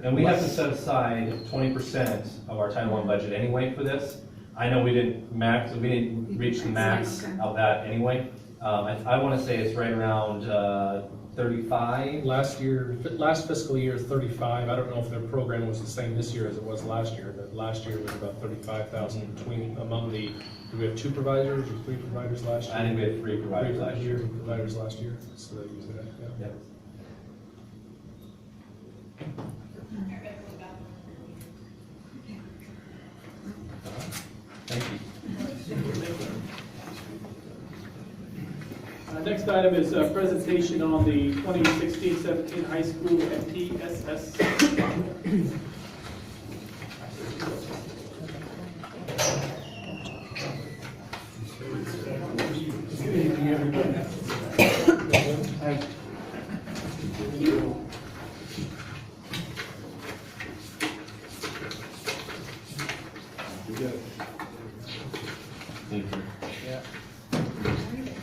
Speaker 10: And we have to set aside 20% of our Title I budget anyway for this. I know we didn't reach the max
Speaker 9: Okay.
Speaker 10: of that anyway. I want to say it's right around 35.
Speaker 3: Last fiscal year, 35. I don't know if their program was the same this year as it was last year, but last year was about 35,000 among the, do we have 2 providers or 3 providers last year?
Speaker 10: I think we had 3 providers last year.
Speaker 3: Providers last year, so they used that, yeah.
Speaker 10: Yep. Thank you.
Speaker 1: Next item is a presentation on the 2016-17 high school MTSS. Good evening, everybody.
Speaker 10: Thank you.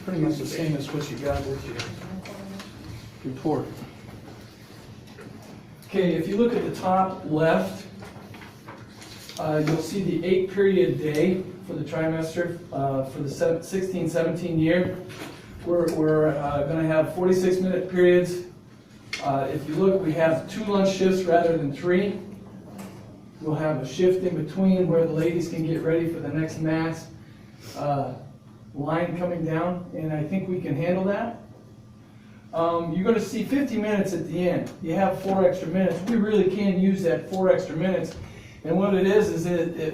Speaker 11: Pretty much the same as what you got with your report. Okay, if you look at the top left, you'll see the 8-period day for the trimester for the 16-17 year. We're going to have 46-minute periods. If you look, we have 2 lunch shifts rather than 3. We'll have a shift in between where the ladies can get ready for the next mass line coming down, and I think we can handle that. You're going to see 50 minutes at the end. You have 4 extra minutes. We really can use that 4 extra minutes. And what it is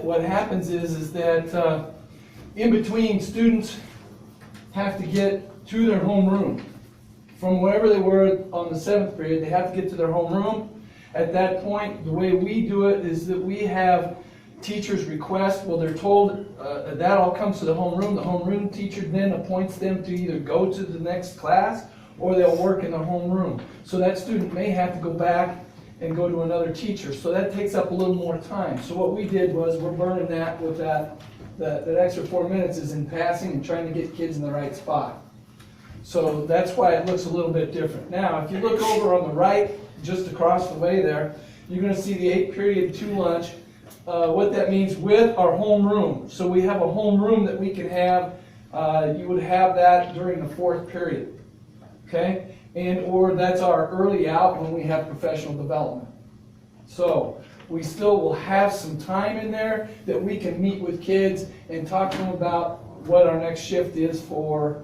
Speaker 11: what happens is that in between, students have to get to their homeroom. From wherever they were on the 7th period, they have to get to their homeroom. At that point, the way we do it is that we have teachers request, well, they're told that all comes to the homeroom. The homeroom teacher then appoints them to either go to the next class or they'll work in the homeroom. So that student may have to go back and go to another teacher. So that takes up a little more time. So what we did was we're burning that with that extra 4 minutes is in passing and trying to get kids in the right spot. So that's why it looks a little bit different. Now, if you look over on the right, just across the way there, you're going to see the 8-period 2 lunch. What that means with our homeroom. So we have a homeroom that we can have. You would have that during the 4th period. Okay? Or that's our early out when we have professional development. So we still will have some time in there that we can meet with kids and talk to them about what our next shift is for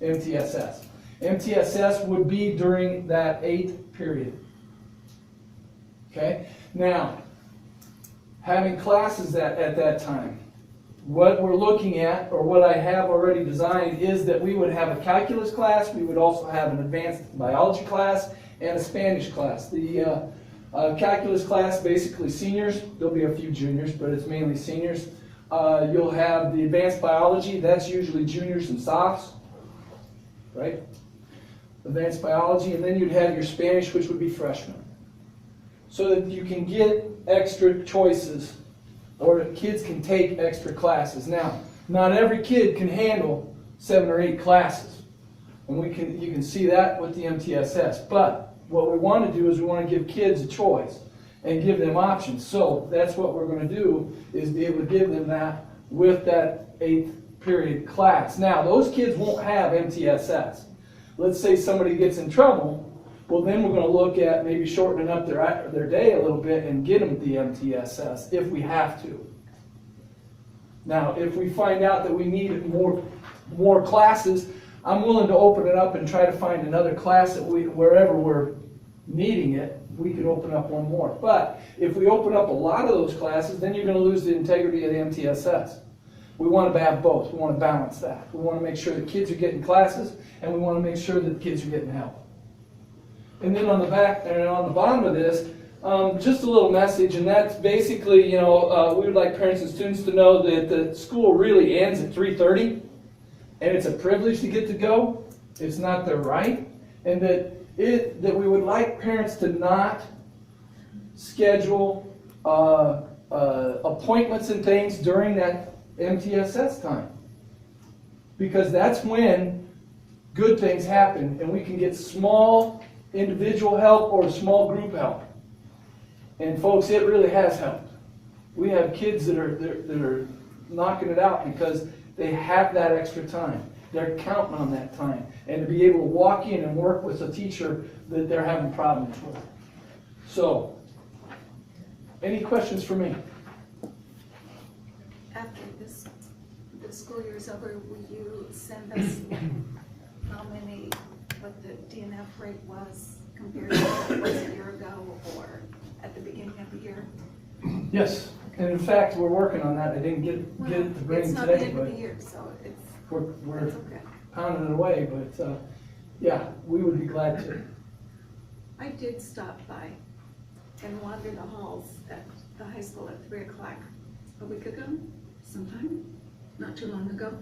Speaker 11: MTSS. MTSS would be during that 8th period. Okay? Now, having classes at that time, what we're looking at, or what I have already designed, is that we would have a calculus class, we would also have an advanced biology class, and a Spanish class. The calculus class, basically seniors, there'll be a few juniors, but it's mainly seniors. You'll have the advanced biology, that's usually juniors and softs, right? advanced biology, and then you'd have your Spanish, which would be freshman. So that you can get extra choices, or kids can take extra classes. Now, not every kid can handle 7 or 8 classes. And you can see that with the MTSS. But what we want to do is we want to give kids a choice and give them options. So that's what we're going to do, is be able to give them that with that 8th period class. Now, those kids won't have MTSS. Let's say somebody gets in trouble, well, then we're going to look at maybe shortening up their day a little bit and get them the MTSS if we have to. Now, if we find out that we need more classes, I'm willing to open it up and try to find another class that wherever we're needing it, we could open up one more. But if we open up a lot of those classes, then you're going to lose the integrity of the MTSS. We want to have both. We want to balance that. We want to make sure the kids are getting classes, and we want to make sure that the kids are getting help. And then on the back and on the bottom of this, just a little message, and that's basically, we would like parents and students to know that the school really ends at 3:30, and it's a privilege to get to go. It's not their right, and that we would like parents to not schedule appointments and things during that MTSS time, because that's when good things happen, and we can get small individual help or small group help. And folks, it really has helped. We have kids that are knocking it out because they have that extra time. They're counting on that time, and to be able to walk in and work with a teacher that they're having problems with. So, any questions for me?
Speaker 9: After the school year is over, will you send us what the DNF rate was compared to what it was a year ago or at the beginning of the year?
Speaker 11: Yes, and in fact, we're working on that. I didn't get it to bring
Speaker 9: it's not the
Speaker 11: today,
Speaker 9: end of
Speaker 11: but
Speaker 9: the year, so it's
Speaker 11: we're
Speaker 9: okay.
Speaker 11: pounding it away. But yeah, we would be glad to.
Speaker 9: I did stop by and wander the halls at the high school at 3 o'clock a week ago, sometime, not too long ago.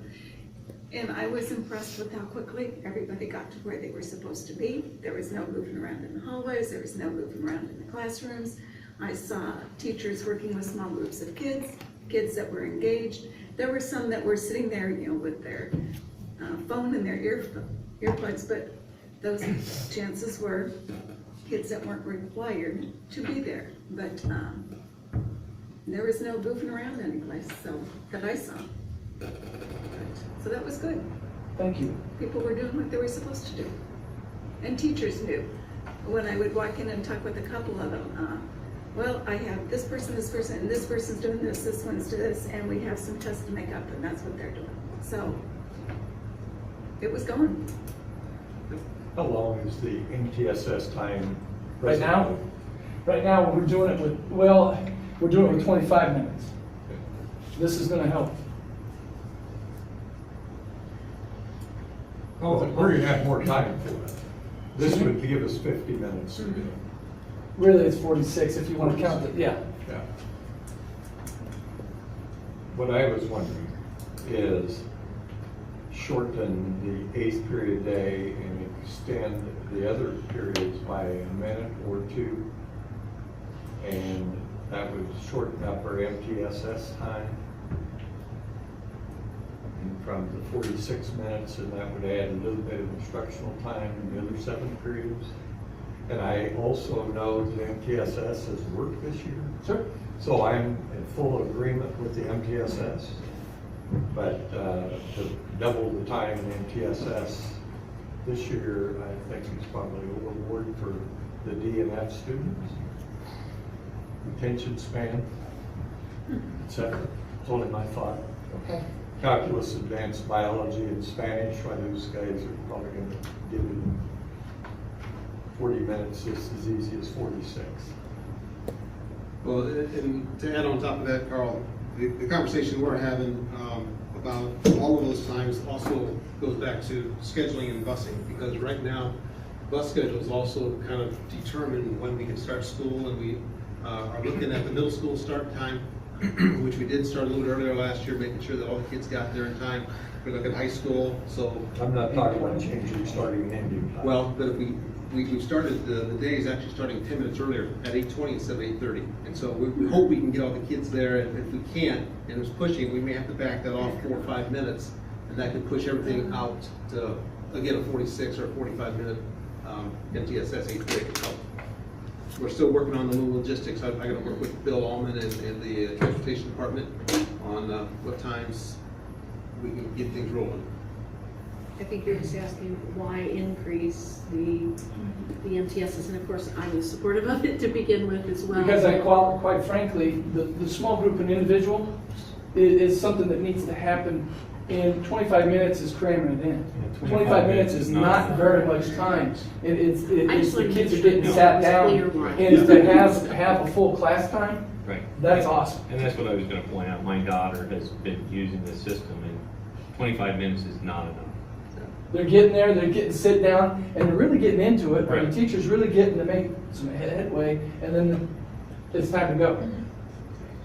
Speaker 9: And I was impressed with how quickly everybody got to where they were supposed to be. There was no moving around in the hallways, there was no moving around in the classrooms. I saw teachers working with small groups of kids that were engaged. There were some that were sitting there, with their phone and their earplugs, but those chances were kids that weren't required to be there. But there was no goofing around anyplace, so that I saw. So that was good.
Speaker 11: Thank you.
Speaker 9: People were doing what they were supposed to do. And teachers knew. When I would walk in and talk with a couple of them, well, I have this person, and this person's doing this one's doing this, and we have some tests to make up, and that's what they're doing. So it was going.
Speaker 5: How long is the MTSS time?
Speaker 11: Right now, we're doing it with 25 minutes. This is going to help.
Speaker 5: Oh, we're gonna have more time for it. This would give us 50 minutes to do.
Speaker 11: Really, it's 46 if you want to count it. Yeah.
Speaker 5: Yeah. What I was wondering is shorten the 8th period day and extend the other periods by a minute or 2. And that would shorten up our MTSS time from the 46 minutes, and that would add a little bit of instructional time in the other 7 periods. And I also know that MTSS has worked this year.
Speaker 11: Sure.
Speaker 5: So I'm in full agreement with the MTSS, but to double the time in MTSS this year, I think is probably overboard for the DNF students. Attention span, etc. It's only my thought.
Speaker 11: Okay.
Speaker 5: Calculus, advanced biology, and Spanish, why those guys are probably going to give it 40 minutes just as easy as 46.
Speaker 4: Well, and to add on top of that, Carl, the conversation we're having about all of those times also goes back to scheduling and busing, because right now, bus schedules also kind of determine when we can start school, and we are looking at the middle school start time which we did start a little bit earlier last year, making sure that all the kids got there in time. We look at high school, so,
Speaker 5: I'm not talking about changing starting and ending time.
Speaker 4: well, but if we started, the day is actually starting 10 minutes earlier at 8:20 instead of 8:30. And so we hope we can get all the kids there, and if we can't, and it's pushing, we may have to back that off 4 or 5 minutes, and that could push everything out to, again, a 46 or 45-minute MTSS 8th grade. So we're still working on the little logistics. I gotta work with Bill Allman and the transportation department on what times we can get things rolling.
Speaker 2: I think you're just asking why increase the MTSs, and of course, I was supportive of it to begin with as well.
Speaker 11: Because quite frankly, the small group and individual is something that needs to happen, and 25 minutes is cramming it in. 25 minutes is not very much time. It's the kids are getting sat down, and to have a full class time,
Speaker 8: Right.
Speaker 11: that's awesome.
Speaker 8: And that's what I was gonna point out. My daughter has been using this system, and 25 minutes is not enough.
Speaker 11: They're getting there, they're getting sit down, and they're really getting into it.
Speaker 8: Right.
Speaker 11: The teacher's really getting to make some headway, and then it's time to go.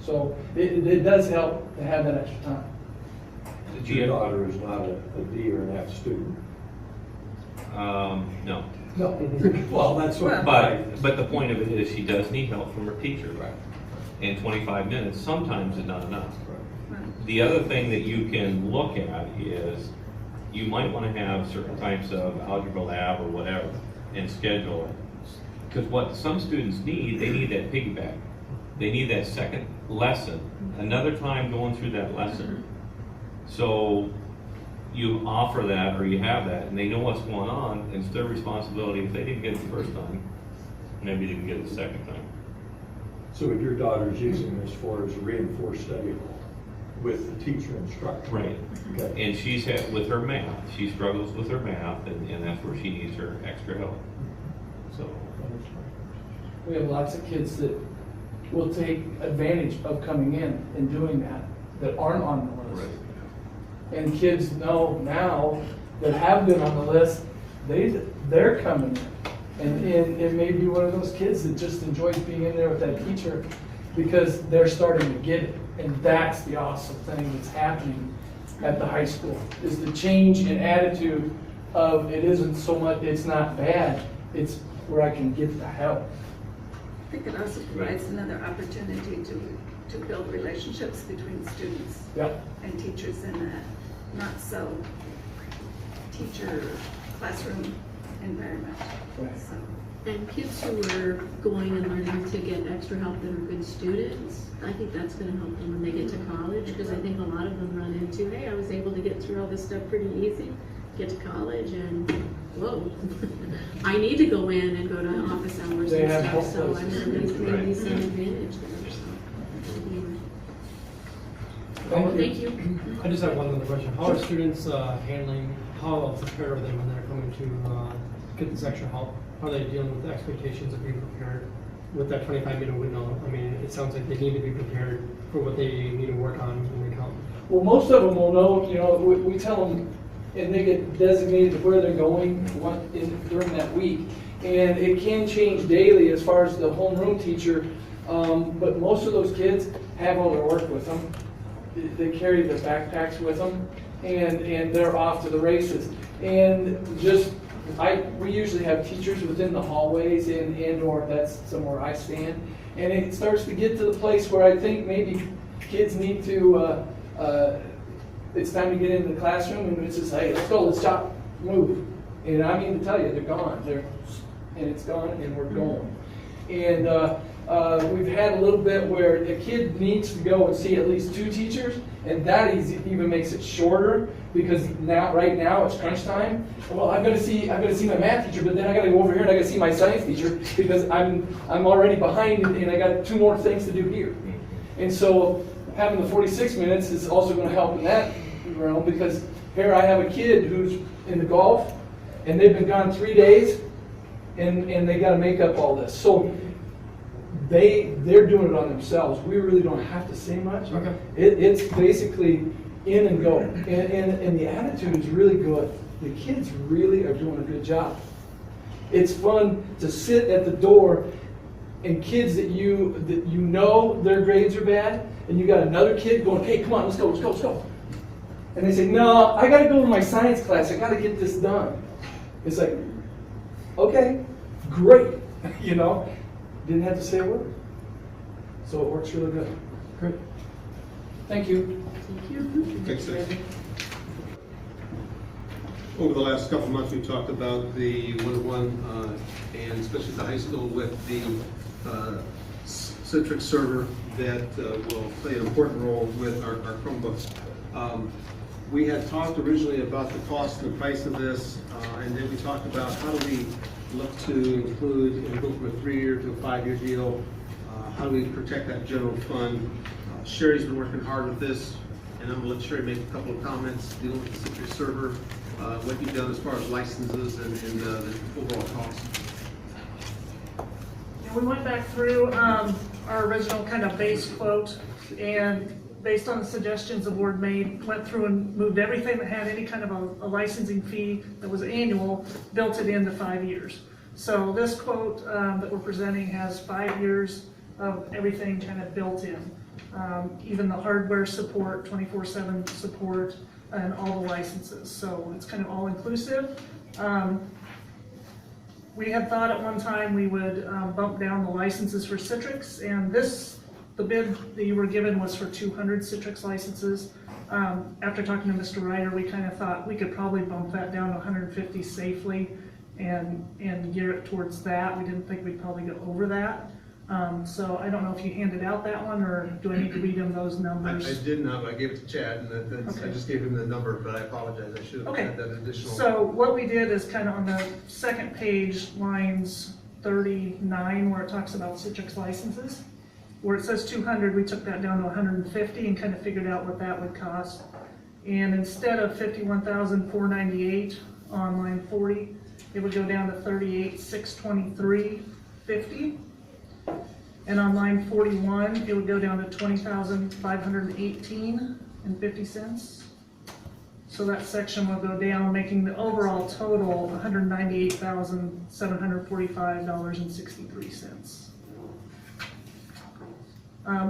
Speaker 11: So it does help to have that extra time.
Speaker 5: Your daughter is not a D or an F student.
Speaker 8: No.
Speaker 11: No.
Speaker 5: Well, that's what.
Speaker 8: But the point of it is she does need help from her teacher.
Speaker 5: Right.
Speaker 8: And 25 minutes sometimes is not enough.
Speaker 9: Right.
Speaker 8: The other thing that you can look at is you might want to have certain types of algebra lab or whatever and schedule it. Because what some students need, they need that piggyback. They need that second lesson, another time going through that lesson. So you offer that or you have that and they know what's going on. It's their responsibility. If they didn't get it the first time, maybe they can get it the second time.
Speaker 5: So what your daughter's using this for is a reinforced study hall with the teacher instructor.
Speaker 8: Right.
Speaker 5: Okay.
Speaker 8: And she's had, with her math, she struggles with her math, and that's where she needs her extra help. So,
Speaker 11: We have lots of kids that will take advantage of coming in and doing that aren't on the list. And kids know now that have been on the list, they're coming in. And it may be one of those kids that just enjoys being in there with that teacher because they're starting to get it. And that's the awesome thing that's happening at the high school, is the change in attitude of it isn't so much, it's not bad, it's where I can get the help.
Speaker 9: I think it also provides another opportunity to build relationships between students
Speaker 11: Yep.
Speaker 9: and teachers in a not so teacher classroom environment.
Speaker 11: Right.
Speaker 9: So,
Speaker 2: And kids who are going and learning to get extra help that are good students, I think that's gonna help them when they get to college, because I think a lot of them run into, hey, I was able to get through all this stuff pretty easy, get to college and, whoa, I need to go in and go to office hours
Speaker 11: They
Speaker 2: and
Speaker 11: have
Speaker 2: stuff,
Speaker 11: help
Speaker 2: so I
Speaker 11: places.
Speaker 2: mean, there's maybe
Speaker 8: Right.
Speaker 2: some advantage there, so.
Speaker 11: Thank you.
Speaker 2: Thank you.
Speaker 12: I just have one other question. How are students handling, how prepared are they when they're coming to get this extra help? How are they dealing with the expectations of being prepared with that 25-minute window? I mean, it sounds like they need to be prepared for what they need to work on when they come.
Speaker 11: Well, most of them will know, we tell them, and they get designated to where they're going during that week. And it can change daily as far as the homeroom teacher, but most of those kids have all their work with them. They carry their backpacks with them, and they're off to the races. And we usually have teachers within the hallways and/or that's somewhere I stand. And it starts to get to the place where I think maybe kids need to, it's time to get into the classroom, and it's just, hey, let's go, let's stop, move. And I mean to tell you, they're gone. And it's gone, and we're going. And we've had a little bit where the kid needs to go and see at least 2 teachers, and that even makes it shorter, because right now it's crunch time. Well, I'm gonna see my math teacher, but then I gotta go over here and I gotta see my science teacher, because I'm already behind and I got 2 more things to do here. And so having the 46 minutes is also gonna help in that realm, because here I have a kid who's in the golf, and they've been gone 3 days, and they gotta make up all this. So they're doing it on themselves. We really don't have to say much.
Speaker 12: Okay.
Speaker 11: It's basically in and go. And the attitude is really good. The kids really are doing a good job. It's fun to sit at the door and kids that you know their grades are bad, and you got another kid going, hey, come on, let's go, let's go, let's go. And they say, no, I gotta go to my science class, I gotta get this done. It's like, okay, great, you know, didn't have to say a word. So it works really good. Great. Thank you.
Speaker 2: Thank you.
Speaker 4: Thanks, Dave. Over the last couple of months, we've talked about the one-to-one, and especially the high school with the Citrix server that will play an important role with our Chromebooks. We had talked originally about the cost and the price of this, and then we talked about how do we look to include and go from a 3-year to a 5-year deal. How do we protect that general fund? Sherry's been working hard with this, and I'm gonna let Sherry make a couple of comments dealing with the Citrix server, what you've done as far as licenses and the overall cost.
Speaker 13: We went back through our original kind of base quote, and based on the suggestions the board made, went through and moved everything that had any kind of a licensing fee that was annual, built it into 5 years. So this quote that we're presenting has 5 years of everything kind of built in. Even the hardware support, 24/7 support, and all the licenses. So it's kind of all inclusive. We had thought at one time we would bump down the licenses for Citrix, and the bid that you were given was for 200 Citrix licenses. After talking to Mr. Ryder, we kind of thought we could probably bump that down to 150 safely and gear it towards that. We didn't think we'd probably go over that. So I don't know if you handed out that one, or do I need to read him those numbers?
Speaker 4: I did not, but I gave it to Chad, and
Speaker 13: Okay.
Speaker 4: I just gave him the number, but I apologize, I should have
Speaker 13: Okay.
Speaker 4: had that additional.
Speaker 13: So what we did is kind of on the second page, lines 39, where it talks about Citrix licenses, where it says 200, we took that down to 150 and kind of figured out what that would cost. And instead of 51,498 on line 40, it would go down to 38,623.50. And on line 41, it would go down to 20,518.50 cents. So that section will go down, making the overall total $198,745.63 cents.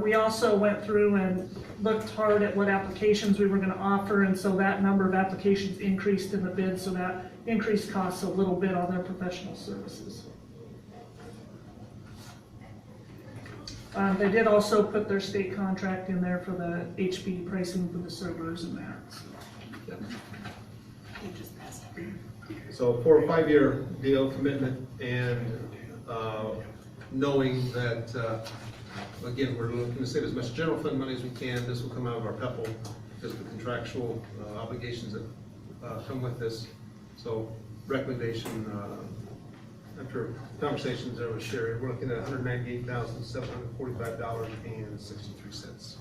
Speaker 13: We also went through and looked hard at what applications we were going to offer, and so that number of applications increased in the bid, so that increased costs a little bit on their professional services. They did also put their state contract in there for the HP pricing for the servers and that.
Speaker 4: So for a 5-year deal commitment, and knowing that, again, we're looking to save as much general fund money as we can. This will come out of our PEPAL because of the contractual obligations that come with this. So recommendation, after conversations there with Sherry, we're looking at $198,745.63.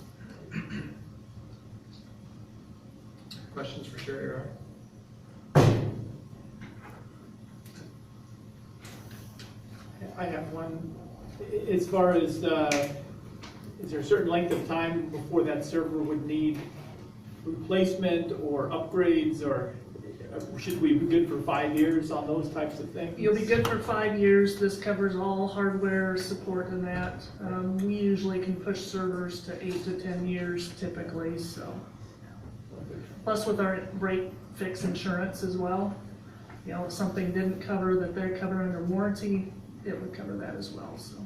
Speaker 4: Questions for Sherry or
Speaker 1: I have one. As far as, is there a certain length of time before that server would need replacement or upgrades, or should we be good for 5 years on those types of things?
Speaker 13: You'll be good for 5 years. This covers all hardware support and that. We usually can push servers to 8 to 10 years typically, so. Plus with our break fix insurance as well. You know, if something didn't cover that they're covered under warranty, it would cover that as well, so.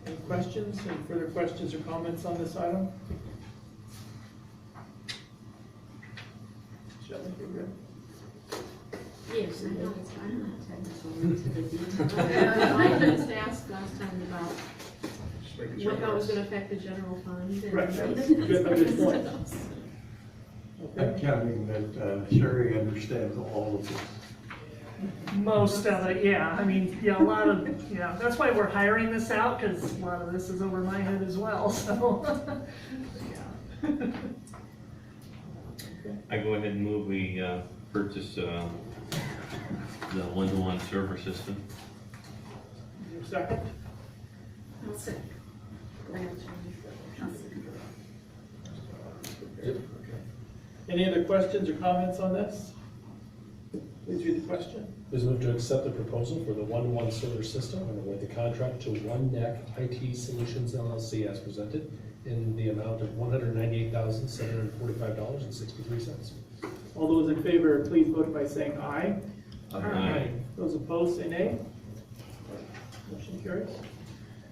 Speaker 1: Any questions, any further questions or comments on this item? Shelley, you good?
Speaker 2: Yes, I'm not technical into the details. I just asked last time about
Speaker 4: just making sure?
Speaker 2: what that was gonna affect the general fund. and-
Speaker 1: Right, that was good, a good point.
Speaker 5: I'm counting that Sherry understands all of this.
Speaker 13: Most of it, yeah. I mean, yeah, a lot of, yeah. That's why we're hiring this out, because a lot of this is over my head as well, so. Yeah.
Speaker 8: I go ahead and move we purchase the one-to-one server system.
Speaker 1: Your second?
Speaker 9: I'll second. I'll second.
Speaker 1: Any other questions or comments on this? Please read the question.
Speaker 3: Please move to accept the proposal for the 1-1 server system and award the contract to One Neck IT Solutions LLC as presented in the amount of $198,745.63.
Speaker 1: All those in favor, please vote by saying aye.
Speaker 8: Aye.
Speaker 1: Those opposed, say nay. Motion carries.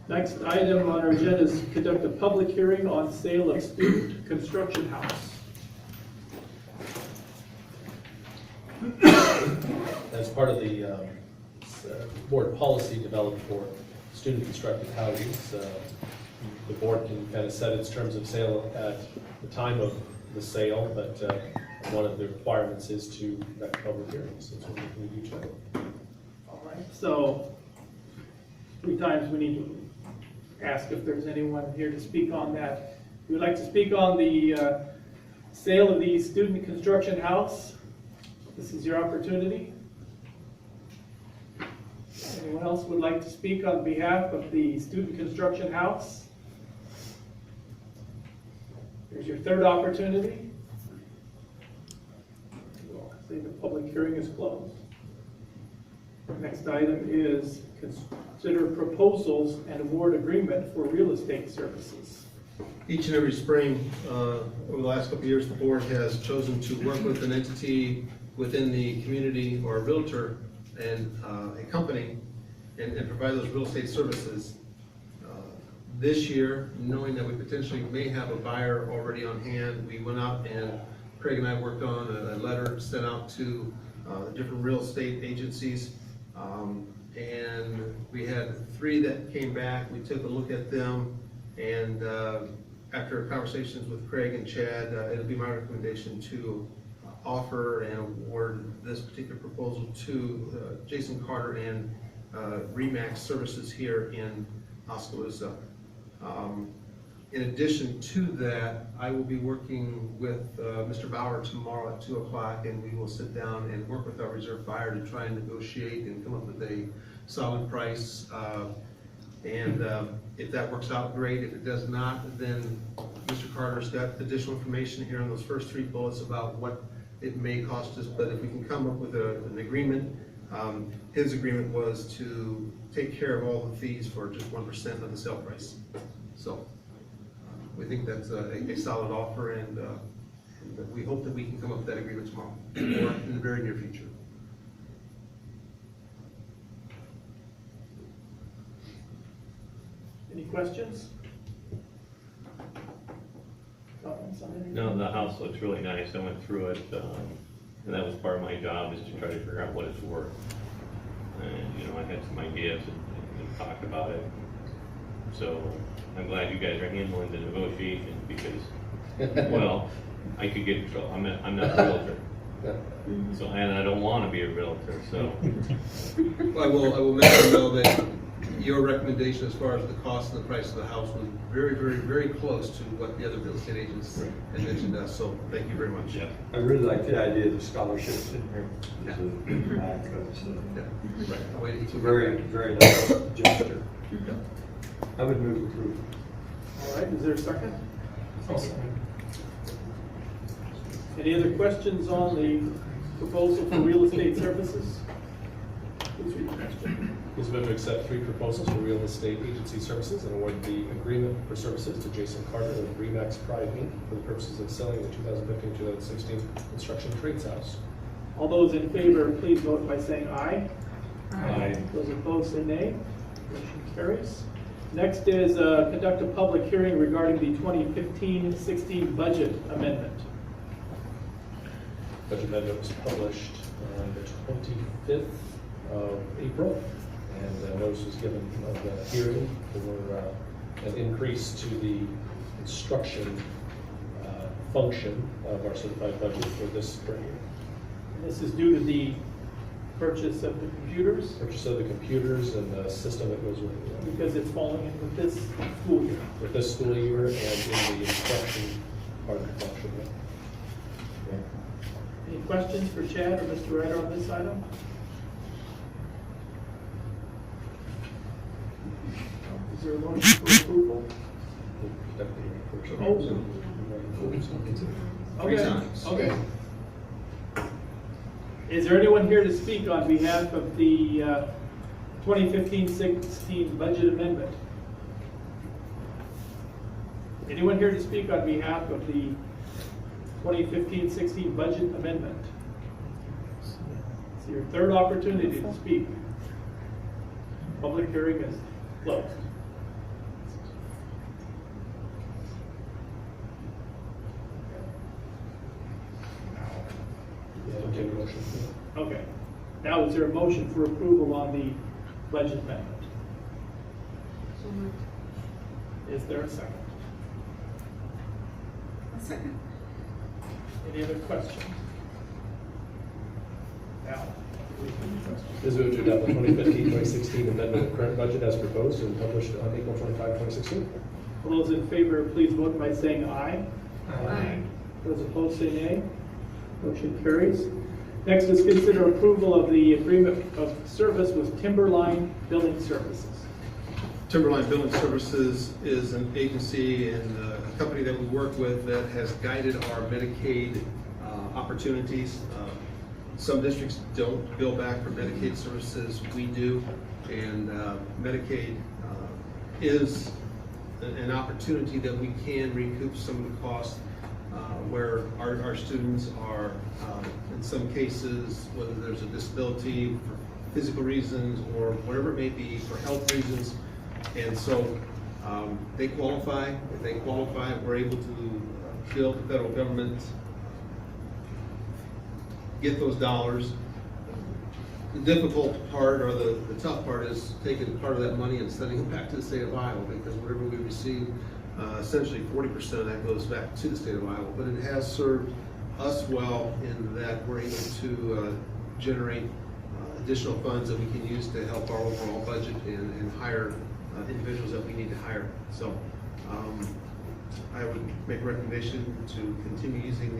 Speaker 1: Next item on our agenda is conduct a public hearing on sale of student construction house.
Speaker 3: As part of the board policy developed for student constructed housings, the board can kind of set its terms of sale at the time of the sale, but one of the requirements is to conduct public hearings. That's what we do tonight.
Speaker 1: All right, so 3 times we need to ask if there's anyone here to speak on that. If you would like to speak on the sale of the student construction house, this is your opportunity. Anyone else would like to speak on behalf of the student construction house? Here's your 3rd opportunity. Well, I say the public hearing is closed. Next item is consider proposals and award agreement for real estate services.
Speaker 4: Each and every spring, over the last couple of years, the board has chosen to work with an entity within the community or a realtor and a company and provide those real estate services. This year, knowing that we potentially may have a buyer already on hand, we went out and Craig and I worked on a letter sent out to different real estate agencies. And we had 3 that came back. We took a look at them, and after conversations with Craig and Chad, it'll be my recommendation to offer and award this particular proposal to Jason Carter and Remax Services here in Oskaloosa. In addition to that, I will be working with Mr. Bauer tomorrow at 2 o'clock, and we will sit down and work with our reserve buyer to try and negotiate and come up with a solid price. If that works out, great. If it does not, then Mr. Carter's got additional information here on those first 3 bullets about what it may cost us. But if we can come up with an agreement, his agreement was to take care of all the fees for just 1% of the sale price. So we think that's a solid offer, and we hope that we can come up with that agreement tomorrow or in the very near future.
Speaker 1: Any questions? Comments on anything?
Speaker 8: No, the house looks really nice. I went through it, and that was part of my job, is to try to figure out what it's worth. And, you know, I had some ideas and talked about it. So I'm glad you guys are handling the negotiations because, well, I could get in trouble. I'm not a realtor. So, and I don't want to be a realtor, so.
Speaker 4: I will mention though that your recommendation as far as the cost and the price of the house was very, very, very close to what the other real estate agents had mentioned to us, so thank you very much.
Speaker 8: Yeah.
Speaker 5: I really like the idea of the scholarships in here.
Speaker 4: Yeah. Right.
Speaker 5: It's a very, very nice gesture. I would move approval.
Speaker 1: All right, is there a second? Any other questions on the proposal for real estate services? Please read the question.
Speaker 3: Please move to accept 3 proposals for real estate agency services and award the agreement for services to Jason Carter of Remax Pride Inc. for the purposes of selling the 2015-2016 construction trades house.
Speaker 1: All those in favor, please vote by saying aye.
Speaker 3: Aye.
Speaker 1: Those opposed, say nay. Motion carries. Next is conduct a public hearing regarding the 2015-16 budget amendment.
Speaker 3: Budget amendment was published on the 25th of April, and notice was given of the hearing for an increase to the construction function of our certified budget for this spring.
Speaker 1: This is due to the purchase of the computers,
Speaker 3: Purchase of the computers and the system that goes with it.
Speaker 1: because it's falling in with this school year.
Speaker 3: With this school year and in the instruction part of the function.
Speaker 1: Any questions for Chad or Mr. Ryder on this item? Is there a motion for approval?
Speaker 4: 3
Speaker 1: Okay,
Speaker 4: times.
Speaker 1: okay. Is there anyone here to speak on behalf of the 2015-16 budget amendment? Anyone here to speak on behalf of the 2015-16 budget amendment? It's your third opportunity to speak. Public hearing is closed.
Speaker 3: Yeah, I'll take a motion.
Speaker 1: Okay. Now, is there a motion for approval on the budget amendment?
Speaker 2: So moved.
Speaker 1: Is there a second?
Speaker 9: A second.
Speaker 1: Any other questions? Now,
Speaker 3: Is moved to adopt the 2015-2016 amendment of current budget as proposed and published on April 25, 2016.
Speaker 1: all those in favor, please vote by saying aye.
Speaker 2: Aye.
Speaker 1: Those opposed, say nay. Motion carries. Next is consider approval of the agreement of service with Timberline Billing Services.
Speaker 4: Timberline Billing Services is an agency and a company that we work with that has guided our Medicaid opportunities. Some districts don't bill back for Medicaid services, we do, and Medicaid is an opportunity that we can recoup some of the costs where our students are, in some cases, whether there's a disability for physical reasons or whatever it may be, for health reasons. And so they qualify. If they qualify, we're able to bill the federal government, get those dollars. The difficult part or the tough part is taking part of that money and sending it back to the state of Iowa, because whatever we receive, essentially 40% of that goes back to the state of Iowa. But it has served us well in that we're able to generate additional funds that we can use to help our overall budget and hire individuals that we need to hire. So I would make a recommendation to continue using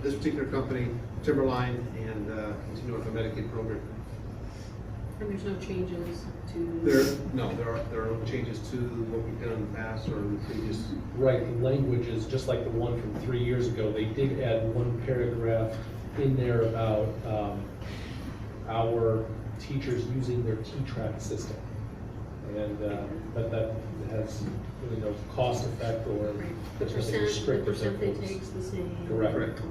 Speaker 4: this particular company, Timberline, and continue with the Medicaid program.
Speaker 2: And there's no changes to?
Speaker 4: There are no changes to what we've done in the past or the previous.
Speaker 3: Right, the language is just like the one from 3 years ago. They did add one paragraph in there about our teachers using their T-track system. And, but that has really no cost effect or
Speaker 2: The
Speaker 3: there's nothing
Speaker 2: percent, the
Speaker 3: restrictive.
Speaker 2: percent they take's the same?
Speaker 3: Correct.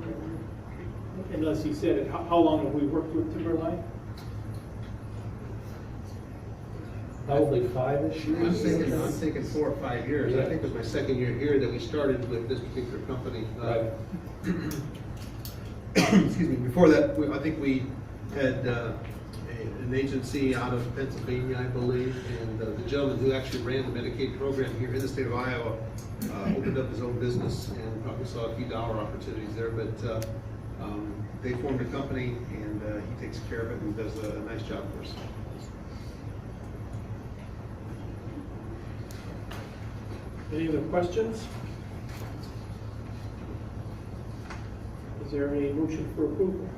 Speaker 1: Unless you said it, how long have we worked with Timberline?
Speaker 3: Probably 5-ish years.
Speaker 4: I'm thinking 4 or 5 years. I think it was my second year here that we started with this particular company.
Speaker 3: Right.
Speaker 4: Excuse me, before that, I think we had an agency out of Pennsylvania, I believe, and the gentleman who actually ran the Medicaid program here in the state of Iowa opened up his own business and probably saw a few dollar opportunities there, but they formed a company and he takes care of it and does a nice job for us.
Speaker 1: Any other questions? Is there a motion for approval?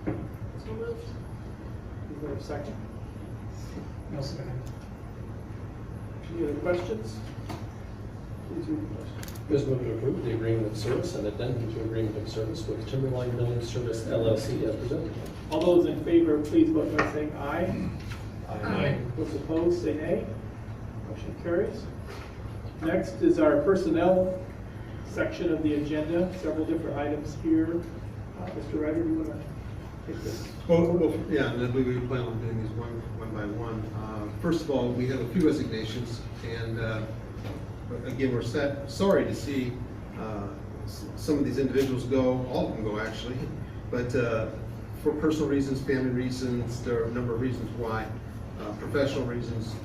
Speaker 2: So moved.
Speaker 1: Is there a second?
Speaker 12: No second.
Speaker 1: Any other questions? Please read the question.
Speaker 3: This move to approve the agreement of service and addendum to agreement of service with Timberline Billing Service LLC as presented.
Speaker 1: All those in favor, please vote by saying aye.
Speaker 2: Aye.
Speaker 1: Those opposed, say nay. Motion carries. Next is our personnel section of the agenda, several different items here. Mr. Ryder, do you want to take this?
Speaker 4: Well, yeah, and then we plan on doing these one by one. First of all, we have a few resignations, and again, we're sorry to see some of these individuals go, all of them go actually, but for personal reasons, family reasons, there are a number of reasons why, professional reasons.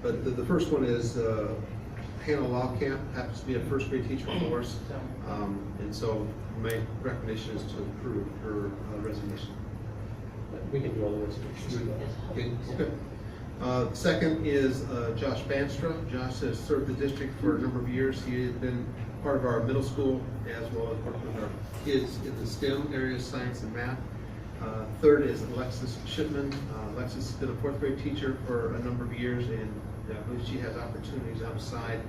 Speaker 4: But the first one is Hannah Lawcamp happens to be a first grade teacher for us, and so my recommendation is to approve her resignation.
Speaker 3: We can do all the resignations.
Speaker 4: Okay. Second is Josh Banstra. Josh has served the district for a number of years. He has been part of our middle school as well as working with our kids in the STEM areas, science and math. Third is Alexis Shipman. Alexis has been a fourth grade teacher for a number of years, and I believe she has opportunities outside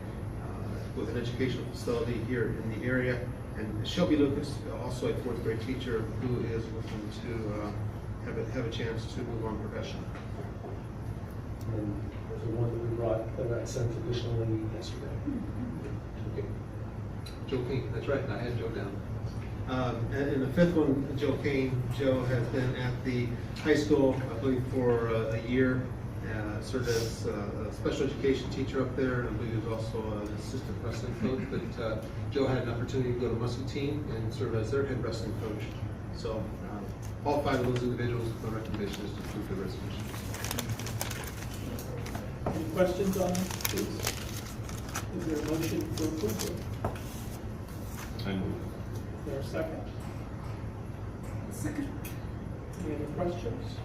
Speaker 4: with an educational facility here in the area. And Shelby Lucas, also a fourth grade teacher who is looking to have a chance to move on professionally.
Speaker 3: And there's the one that we brought, that I sent additionally yesterday. Okay.
Speaker 4: Joe King, that's right, I had Joe down. And the fifth one, Joe Kane. Joe has been at the high school, I believe, for a year. Served as a special education teacher up there, and I believe he was also an assistant wrestling coach. But Joe had an opportunity to go to Muscle Team and serve as their head wrestling coach. So all five of those individuals, my recommendation is to approve the resolution.
Speaker 1: Any questions on this, please? Is there a motion for approval?
Speaker 8: I move.
Speaker 1: Is there a second?
Speaker 9: Second.
Speaker 1: Any other questions?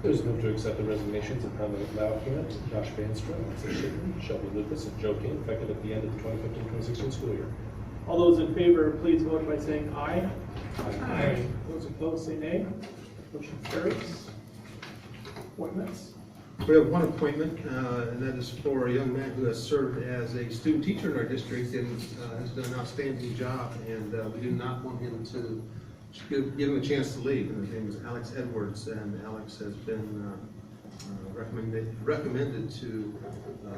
Speaker 3: There's a move to accept the resignations of Pamela Laukian, Josh Banstrom, Lisa Shippen, Shelby Lucas, and Joe King, effective at the end of the 2015-2016 school year.
Speaker 1: All those in favor, please vote by saying aye.
Speaker 9: Aye.
Speaker 1: Those opposed, say nay. Motion carries. Appointments.
Speaker 4: We have one appointment, and that is for a young man who has served as a student teacher in our district and has done an outstanding job, and we do not want him to give him a chance to leave. And his name is Alex Edwards, and Alex has been recommended to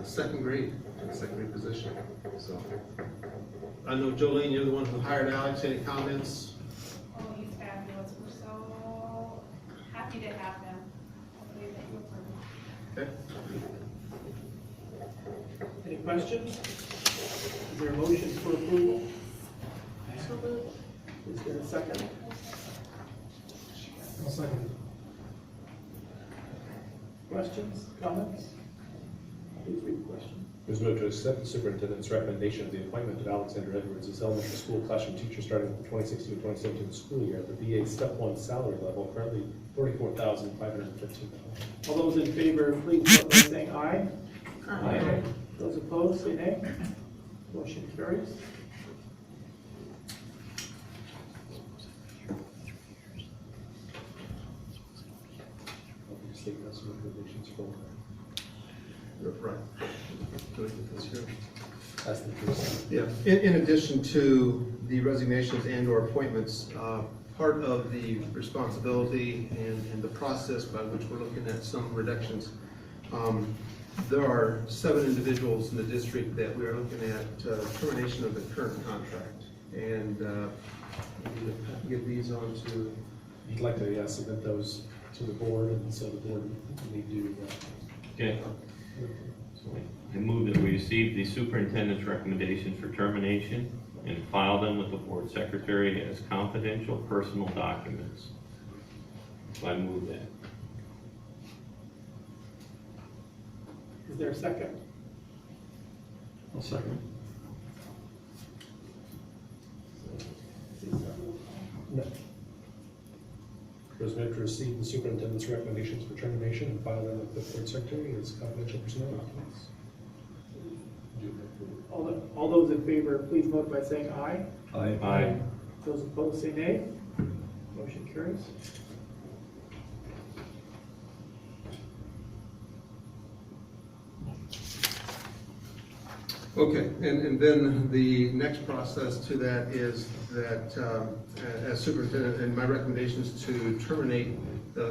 Speaker 4: second grade position. So I know Jolene, you're the one who hired Alex. Any comments?
Speaker 6: Oh, he's fabulous. We're so happy to have him. Hopefully they will approve.
Speaker 4: Okay.
Speaker 1: Any questions? Is there a motion for approval?
Speaker 2: So moved.
Speaker 1: Is there a second?
Speaker 12: I'll second.
Speaker 1: Questions, comments? Please read the question.
Speaker 3: There's a move to accept the superintendent's recommendation of the appointment of Alexander Edwards as elementary school classroom teacher starting with the 2016-2017 school year at the BA Step 1 salary level, currently $44,515.
Speaker 1: All those in favor, please vote by saying aye.
Speaker 2: Aye.
Speaker 1: Those opposed, say nay. Motion carries.
Speaker 3: Recommendations for
Speaker 4: Right.
Speaker 3: that's the first.
Speaker 4: Yeah, in addition to the resignations and/or appointments, part of the responsibility and the process by which we're looking at some reductions, there are 7 individuals in the district that we are looking at termination of the current contract. And we need to get these on to.
Speaker 3: You'd like to submit those to the board, and so the board need to.
Speaker 8: Okay. I move that we receive the superintendent's recommendations for termination and file them with the board secretary as confidential personal documents. So I move that.
Speaker 1: Is there a second?
Speaker 5: I'll second.
Speaker 3: No. There's a move to receive the superintendent's recommendations for termination and file them with the board secretary as confidential personnel documents.
Speaker 1: All those in favor, please vote by saying aye.
Speaker 5: Aye.
Speaker 8: Aye.
Speaker 1: Those opposed, say nay. Motion carries.
Speaker 4: Okay, and then the next process to that is that as superintendent, and my recommendation is to terminate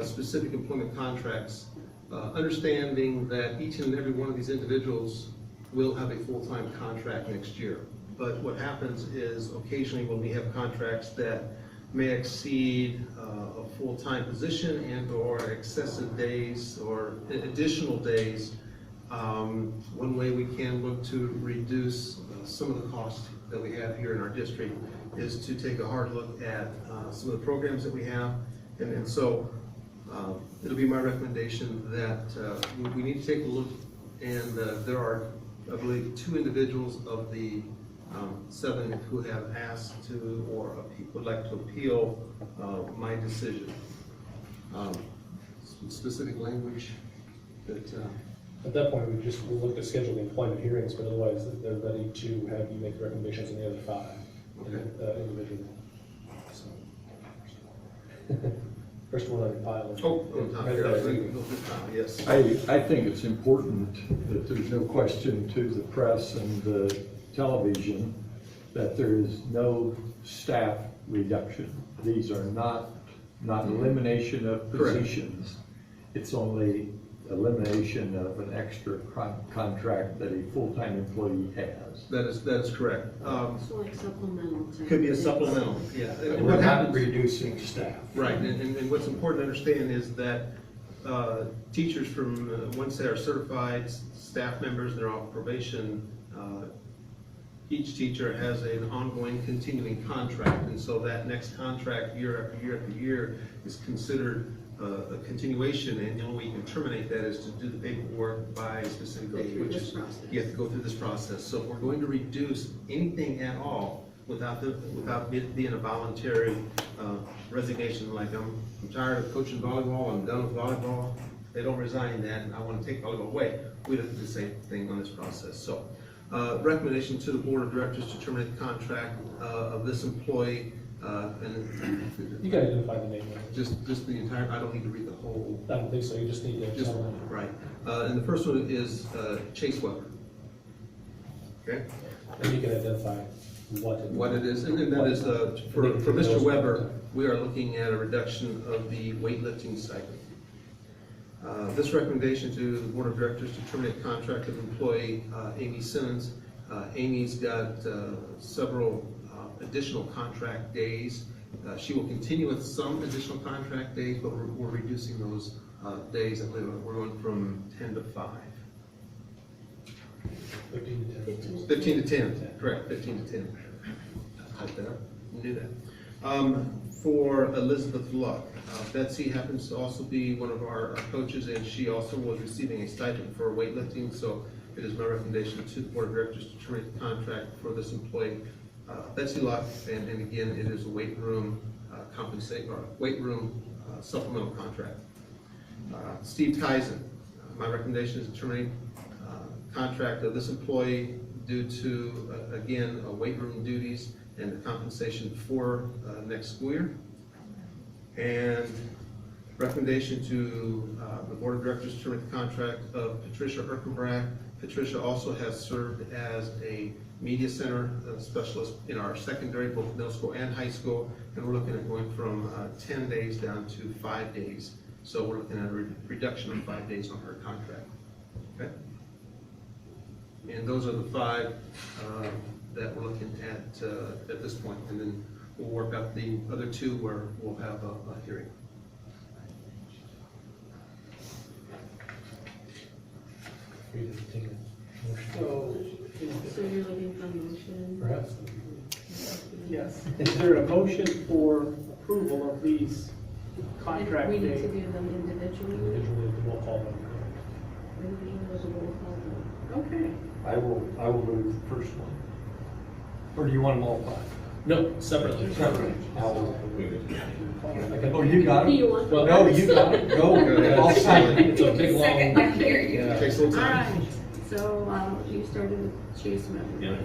Speaker 4: specific employment contracts, understanding that each and every one of these individuals will have a full-time contract next year. But what happens is occasionally when we have contracts that may exceed a full-time position and/or excessive days or additional days, one way we can look to reduce some of the costs that we have here in our district is to take a hard look at some of the programs that we have. And so it'll be my recommendation that we need to take a look, and there are, I believe, 2 individuals of the 7 who have asked to or would like to appeal my decision. Specific language that
Speaker 3: At that point, we'll look to schedule the employment hearings, but otherwise, they're ready to have you make recommendations on the other 5 individually. So. First one on your pile. Right there.
Speaker 4: Yes.
Speaker 5: I think it's important that there's no question to the press and the television that there is no staff reduction. These are not elimination of
Speaker 4: Correct.
Speaker 5: positions. It's only elimination of an extra contract that a full-time employee has.
Speaker 4: That is correct.
Speaker 2: So like supplemental. type
Speaker 4: Could be a
Speaker 2: thing.
Speaker 4: supplemental, yeah. And
Speaker 5: We're
Speaker 4: what
Speaker 5: not
Speaker 4: happens,
Speaker 5: reducing staff.
Speaker 4: right, and what's important to understand is that teachers from, once they are certified staff members, they're off probation, each teacher has an ongoing continuing contract, and so that next contract, year after year after year, is considered a continuation, and the only way you can terminate that is to do the paperwork by a specific
Speaker 2: Go
Speaker 4: date,
Speaker 2: through
Speaker 4: which
Speaker 2: this
Speaker 4: is,
Speaker 2: process.
Speaker 4: you have to go through this process. So if we're going to reduce anything at all without it being a voluntary resignation, like I'm tired of coaching volleyball, I'm done with volleyball, they don't resign that, and I want to take volleyball away, we'd have to do the same thing on this process. So, recommendation to the board of directors to terminate the contract of this employee, and
Speaker 3: You gotta identify the name.
Speaker 4: just the entire, I don't need to read the whole,
Speaker 3: I don't think so, you just need to.
Speaker 4: just, right. And the first one is Chase Weber. Okay?
Speaker 3: And you can identify
Speaker 4: What it is, and that is, for Mr. Weber, we are looking at a reduction of the weightlifting stipend. This recommendation to the board of directors to terminate contract of employee Amy Simmons. Amy's got several additional contract days. She will continue with some additional contract days, but we're reducing those days. I believe we're going from 10 to 5.
Speaker 3: 15 to 10.
Speaker 4: 15 to 10, correct, 15 to 10. Type that up, knew that. For Elizabeth Luck, Betsy happens to also be one of our coaches, and she also was receiving a stipend for weightlifting, so it is my recommendation to the board of directors to terminate the contract for this employee, Betsy Luck, and again, it is a weight room supplemental contract. Steve Tyson, my recommendation is to terminate contract of this employee due to, again, weight room duties and the compensation for next school year. And recommendation to the board of directors to terminate the contract of Patricia Erkenbrach. Patricia also has served as a media center specialist in our secondary, both middle school and high school, and we're looking at going from 10 days down to 5 days. So we're looking at a reduction of 5 days on her contract. Okay? And those are the 5 that we're looking at this point, and then we'll work out the other 2 where we'll have a hearing.
Speaker 11: So,
Speaker 2: So you're looking for a motion?
Speaker 3: Perhaps.
Speaker 11: yes, is there a motion for approval of these contract
Speaker 2: We need to
Speaker 11: dates?
Speaker 2: do them individually.
Speaker 3: Individually, we'll call them.
Speaker 2: Individually, there's a roll call vote.
Speaker 11: Okay.
Speaker 5: I will move the first one. Or do you want them all 5?
Speaker 3: No, separately.
Speaker 5: Separate.
Speaker 3: Okay.
Speaker 5: Oh, you got
Speaker 2: Do you
Speaker 5: it?
Speaker 2: want?
Speaker 3: Well,
Speaker 5: No, you got it. Go. I'll second.
Speaker 3: It's a big, long.
Speaker 4: It takes a little
Speaker 2: All
Speaker 4: time.
Speaker 2: right, so you started with Chase Weber.
Speaker 8: Yeah.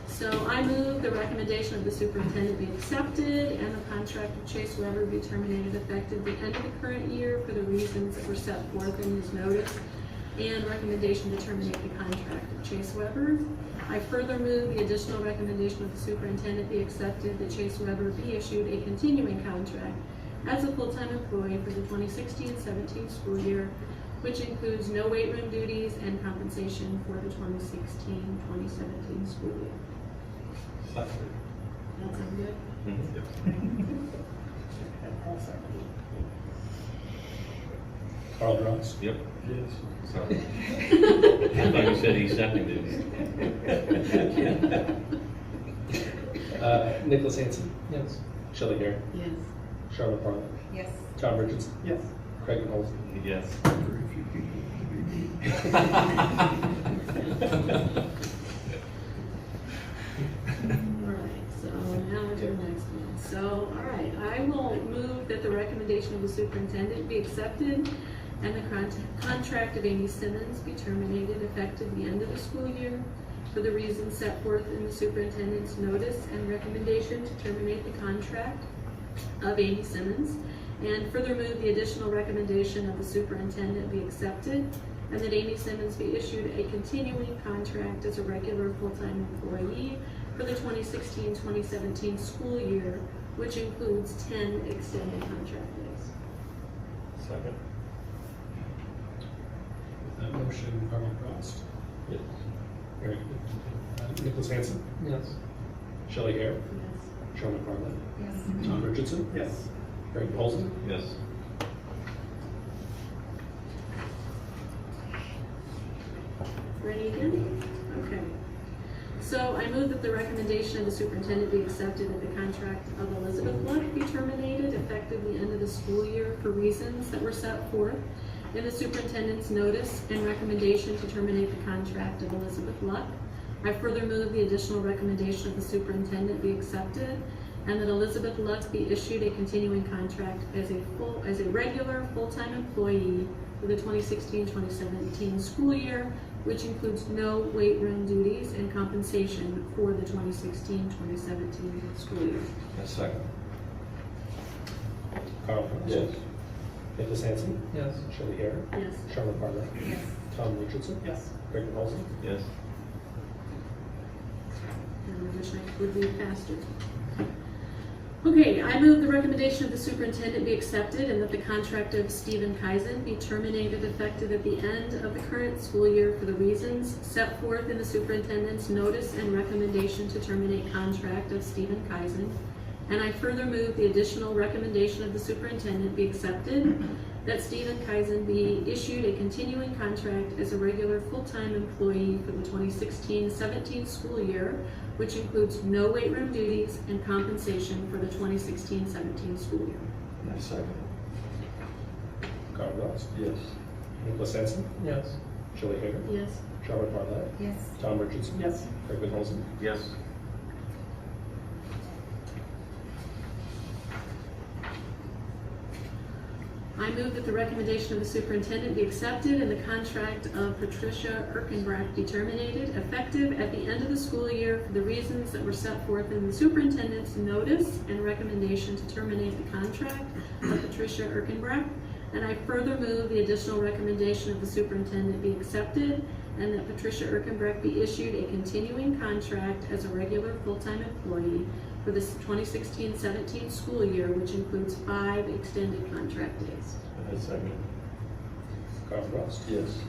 Speaker 2: So I move the recommendation of the superintendent be accepted and the contract of Chase Weber be terminated effective the end of the current year for the reasons that were set forth in his notice, and recommendation to terminate the contract of Chase Weber. I further move the additional recommendation of the superintendent be accepted, that Chase Weber be issued a continuing contract as a full-time employee for the 2016-17 school year, which includes no weight room duties and compensation for the 2016-2017 school year. That sound good?
Speaker 3: Carl Dross.
Speaker 8: Yep.
Speaker 5: Yes.
Speaker 8: Sorry. I thought you said he seconded.
Speaker 3: Nicholas Hansen.
Speaker 11: Yes.
Speaker 3: Shelley Garrett.
Speaker 2: Yes.
Speaker 3: Charlotte Barlow.
Speaker 7: Yes.
Speaker 3: John Richardson.
Speaker 11: Yes.
Speaker 3: Craig Knowles.
Speaker 8: Yes.
Speaker 2: Alright, so now we're to the next one. So, alright, I will move that the recommendation of the superintendent be accepted and the contract of Amy Simmons be terminated effective the end of the school year for the reasons set forth in the superintendent's notice and recommendation to terminate the contract of Amy Simmons, and further move the additional recommendation of the superintendent be accepted and that Amy Simmons be issued a continuing contract as a regular full-time employee for for the 2016-2017 school year, which includes 10 extended contract days.
Speaker 3: Second. With that motion, Carl Frost. Yes. Eric, Nicholas Hansen.
Speaker 12: Yes.
Speaker 3: Shelley Hare.
Speaker 2: Yes.
Speaker 3: Sean McFarland.
Speaker 7: Yes.
Speaker 3: Tom Richardson.
Speaker 12: Yes.
Speaker 3: Greg Polson.
Speaker 8: Yes.
Speaker 2: Ready again? Okay. So I move that the recommendation of the superintendent be accepted and the contract of Elizabeth Luck be terminated effective the end of the school year for reasons that were set forth in the superintendent's notice and recommendation to terminate the contract of Elizabeth Luck. I further move the additional recommendation of the superintendent be accepted and that Elizabeth Luck be issued a continuing contract as a regular full-time employee for the 2016-2017 school year, which includes no weight room duties and compensation for the 2016-2017 school year.
Speaker 10: A second.
Speaker 3: Carl Frost.
Speaker 10: Yes.
Speaker 3: Nicholas Hansen.
Speaker 12: Yes.
Speaker 3: Shelley Hare.
Speaker 2: Yes.
Speaker 3: Sean McFarland.
Speaker 7: Yes.
Speaker 3: Tom Richardson.
Speaker 12: Yes.
Speaker 3: Greg Polson.
Speaker 8: Yes.
Speaker 2: And I wish I would be faster. Okay, I move the recommendation of the superintendent be accepted and that the contract of Stephen Kaizen be terminated effective at the end of the current school year for the reasons set forth in the superintendent's notice and recommendation to terminate contract of Stephen Kaizen. And I further move the additional recommendation of the superintendent be accepted, that Stephen Kaizen be issued a continuing contract as a regular full-time employee for the 2016-17 school year, which includes no weight room duties and compensation for the 2016-17 school year.
Speaker 10: A second.
Speaker 3: Carl Frost.
Speaker 10: Yes.
Speaker 3: Nicholas Hansen.
Speaker 12: Yes.
Speaker 3: Shelley Hare.
Speaker 2: Yes.
Speaker 3: Sean McFarland.
Speaker 7: Yes.
Speaker 3: Tom Richardson.
Speaker 12: Yes.
Speaker 3: Greg Polson.
Speaker 8: Yes.
Speaker 2: I move that the recommendation of the superintendent be accepted and the contract of Patricia Erkenbrack be terminated effective at the end of the school year for the reasons that were set forth in the superintendent's notice and recommendation to terminate the contract of Patricia Erkenbrack. And I further move the additional recommendation of the superintendent be accepted and that Patricia Erkenbrack be issued a continuing contract as a regular full-time employee for the 2016-17 school year, which includes 5 extended contract days.
Speaker 10: A second.
Speaker 3: Carl Frost.
Speaker 10: Yes.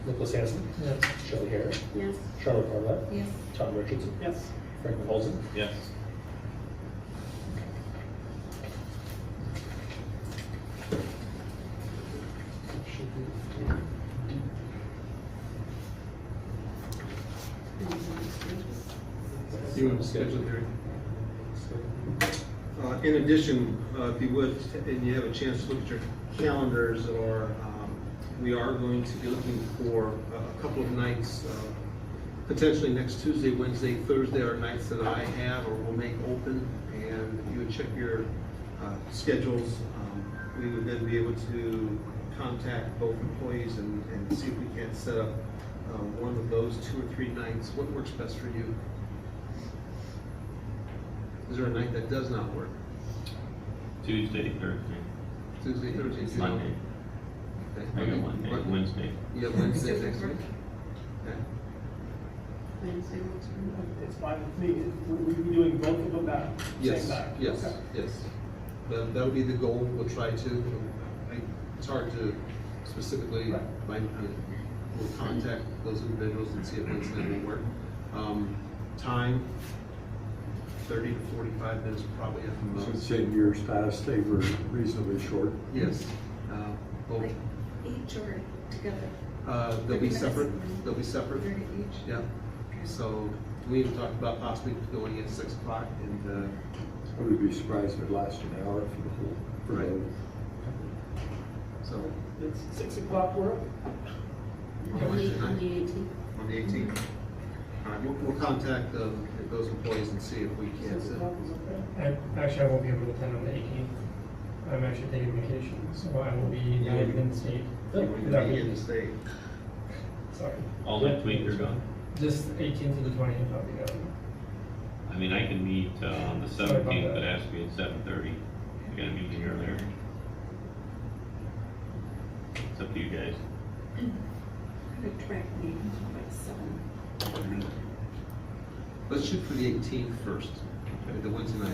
Speaker 3: Nicholas Hansen.
Speaker 12: Yes.
Speaker 3: Shelley Hare.
Speaker 2: Yes.
Speaker 3: Sean McFarland.
Speaker 7: Yes.
Speaker 3: Tom Richardson.
Speaker 12: Yes.
Speaker 3: Greg Polson.
Speaker 8: Yes.
Speaker 4: You want to schedule there? In addition, if you would, and you have a chance to look at your calendars, or we are going to be looking for a couple of nights, potentially next Tuesday, Wednesday, Thursday are nights that I have or will make open, and if you would check your schedules, we would then be able to contact both employees and see if we can't set up one of those 2 or 3 nights. What works best for you? Is there a night that does not work?
Speaker 8: Tuesday, Thursday,
Speaker 4: Tuesday, Thursday, Tuesday?
Speaker 8: Monday.
Speaker 4: Okay.
Speaker 8: I got Monday, Wednesday.
Speaker 4: You have Wednesday next week? Okay.
Speaker 2: Wednesday works for me.
Speaker 12: It's fine with me. We'll be doing both of them at the
Speaker 4: Yes,
Speaker 12: same time.
Speaker 4: yes,
Speaker 12: Okay.
Speaker 4: yes. That'll be the goal, we'll try to. It's hard to specifically find, we'll contact those individuals and see if Wednesday will work. Time, 30 to 45 minutes probably at the
Speaker 5: So
Speaker 4: most.
Speaker 5: in years past, they were reasonably short.
Speaker 4: Yes. Both.
Speaker 9: Like each or together?
Speaker 4: They'll be separate, they'll be separate.
Speaker 9: 30 each?
Speaker 4: Yeah. So we even talked about possibly going at 6 o'clock and,
Speaker 5: I would be surprised if it lasted an hour for the whole. for
Speaker 4: Right.
Speaker 5: both.
Speaker 4: so.
Speaker 12: It's 6 o'clock work?
Speaker 2: On the 18th.
Speaker 4: On the 18th. All right, we'll contact those employees and see if we can.
Speaker 12: 6 o'clock is okay. Actually, I won't be able to attend on the 18th. I'm actually taking vacation, so I will be
Speaker 4: You
Speaker 12: not
Speaker 4: won't-
Speaker 12: even in the state.
Speaker 4: We can be in the state.
Speaker 12: Sorry.
Speaker 8: All next week you're gone.
Speaker 12: Just 18th to the 20th, I'll be gone.
Speaker 8: I mean, I can meet on the
Speaker 12: Sorry about
Speaker 8: 17th, but
Speaker 12: that.
Speaker 8: it has to be at 7:30. We got a meeting earlier. It's up to you guys.
Speaker 9: I have a track meeting by 7.
Speaker 4: Let's shoot for the 18th first, the Wednesday night.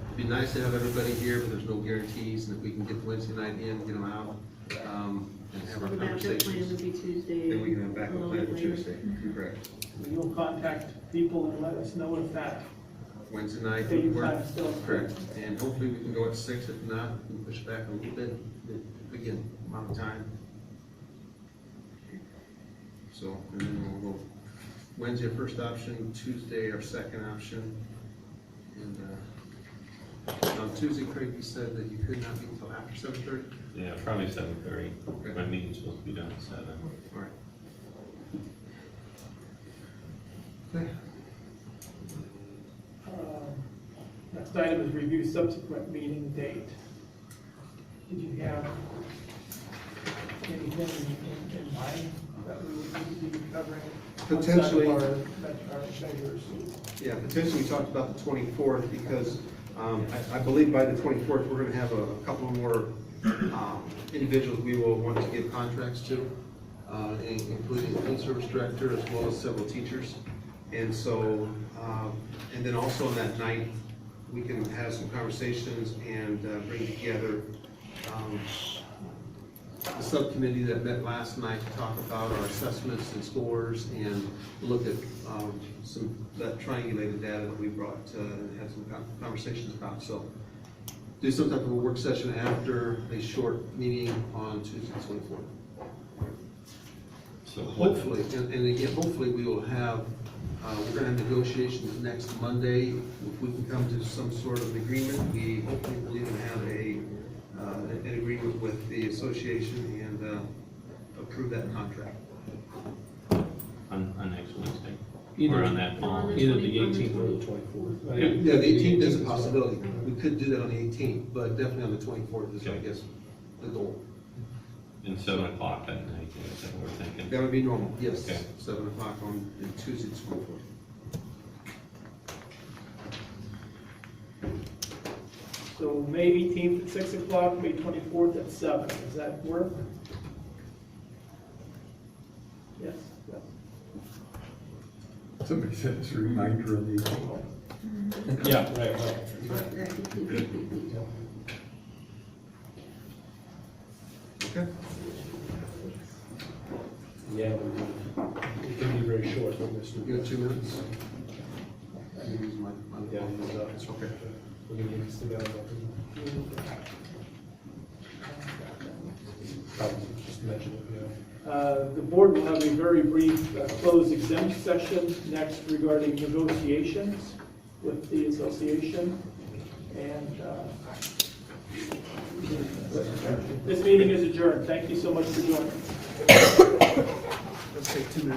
Speaker 4: It'd be nice to have everybody here, but there's no guarantees, and if we can get the Wednesday night in, get them out, and have
Speaker 2: So
Speaker 4: our
Speaker 2: the backup plan would
Speaker 4: conversations.
Speaker 2: be Tuesday.
Speaker 4: Then we can have backup
Speaker 2: a little
Speaker 4: plan
Speaker 2: bit
Speaker 4: for
Speaker 2: later.
Speaker 4: Tuesday, correct.
Speaker 11: You'll contact people and let us know if that
Speaker 4: Wednesday night
Speaker 11: date
Speaker 4: would work.
Speaker 11: time still.
Speaker 4: Correct, and hopefully we can go at 6, if not, we can push back a little bit, again, amount of time. So, and then we'll go Wednesday, our first option, Tuesday, our second option. And, on Tuesday, Craig, you said that you could not be until after 7:30?
Speaker 8: Yeah, probably 7:30. My meeting's supposed to be done at 7.
Speaker 4: All right. Okay.
Speaker 11: Next item is review subsequent meeting date. Did you have anything in mind that we would need to be covering?
Speaker 4: Potentially.
Speaker 11: Outside of our measures?
Speaker 4: Yeah, potentially we talked about the 24th because I believe by the 24th, we're gonna have a couple more individuals we will want to give contracts to, including the food service director as well as several teachers. And so, and then also on that night, we can have some conversations and bring together the subcommittee that met last night to talk about our assessments and scores and look at some, that triangulated data that we brought and had some conversations about. So do some type of a work session after a short meeting on Tuesday, the 24th.
Speaker 8: So what,
Speaker 4: Hopefully, and again, hopefully we will have, we're gonna have negotiations next Monday. If we can come to some sort of agreement, we hopefully will even have an agreement with the association and approve that contract.
Speaker 8: on next Wednesday?
Speaker 3: Either-
Speaker 8: Or on that following?
Speaker 3: Either the 18th or the 24th.
Speaker 4: Yeah, the 18th is a possibility. We could do that on the 18th, but definitely on the 24th is, I
Speaker 8: Okay.
Speaker 4: guess, the goal.
Speaker 8: And 7 o'clock that night, is that what we're thinking?
Speaker 4: That would be normal, yes.
Speaker 8: Okay.
Speaker 4: 7 o'clock on Tuesday, the 24th.
Speaker 11: So May 18th at 6 o'clock, May 24th at 7. Does that work? Yes.
Speaker 5: Somebody sent us a reminder on the 18th.
Speaker 3: Yeah, right.
Speaker 4: Okay.
Speaker 3: Yeah, it can be very short, but Mr.
Speaker 4: You got 2 minutes? I can use my
Speaker 3: Yeah,
Speaker 4: it's okay.
Speaker 3: we're gonna need to sit down. Probably just mention it, yeah.
Speaker 11: The board will have a very brief closed exempt session next regarding negotiations with the association. And this meeting is adjourned. Thank you so much for joining.
Speaker 4: Let's take 2 minutes.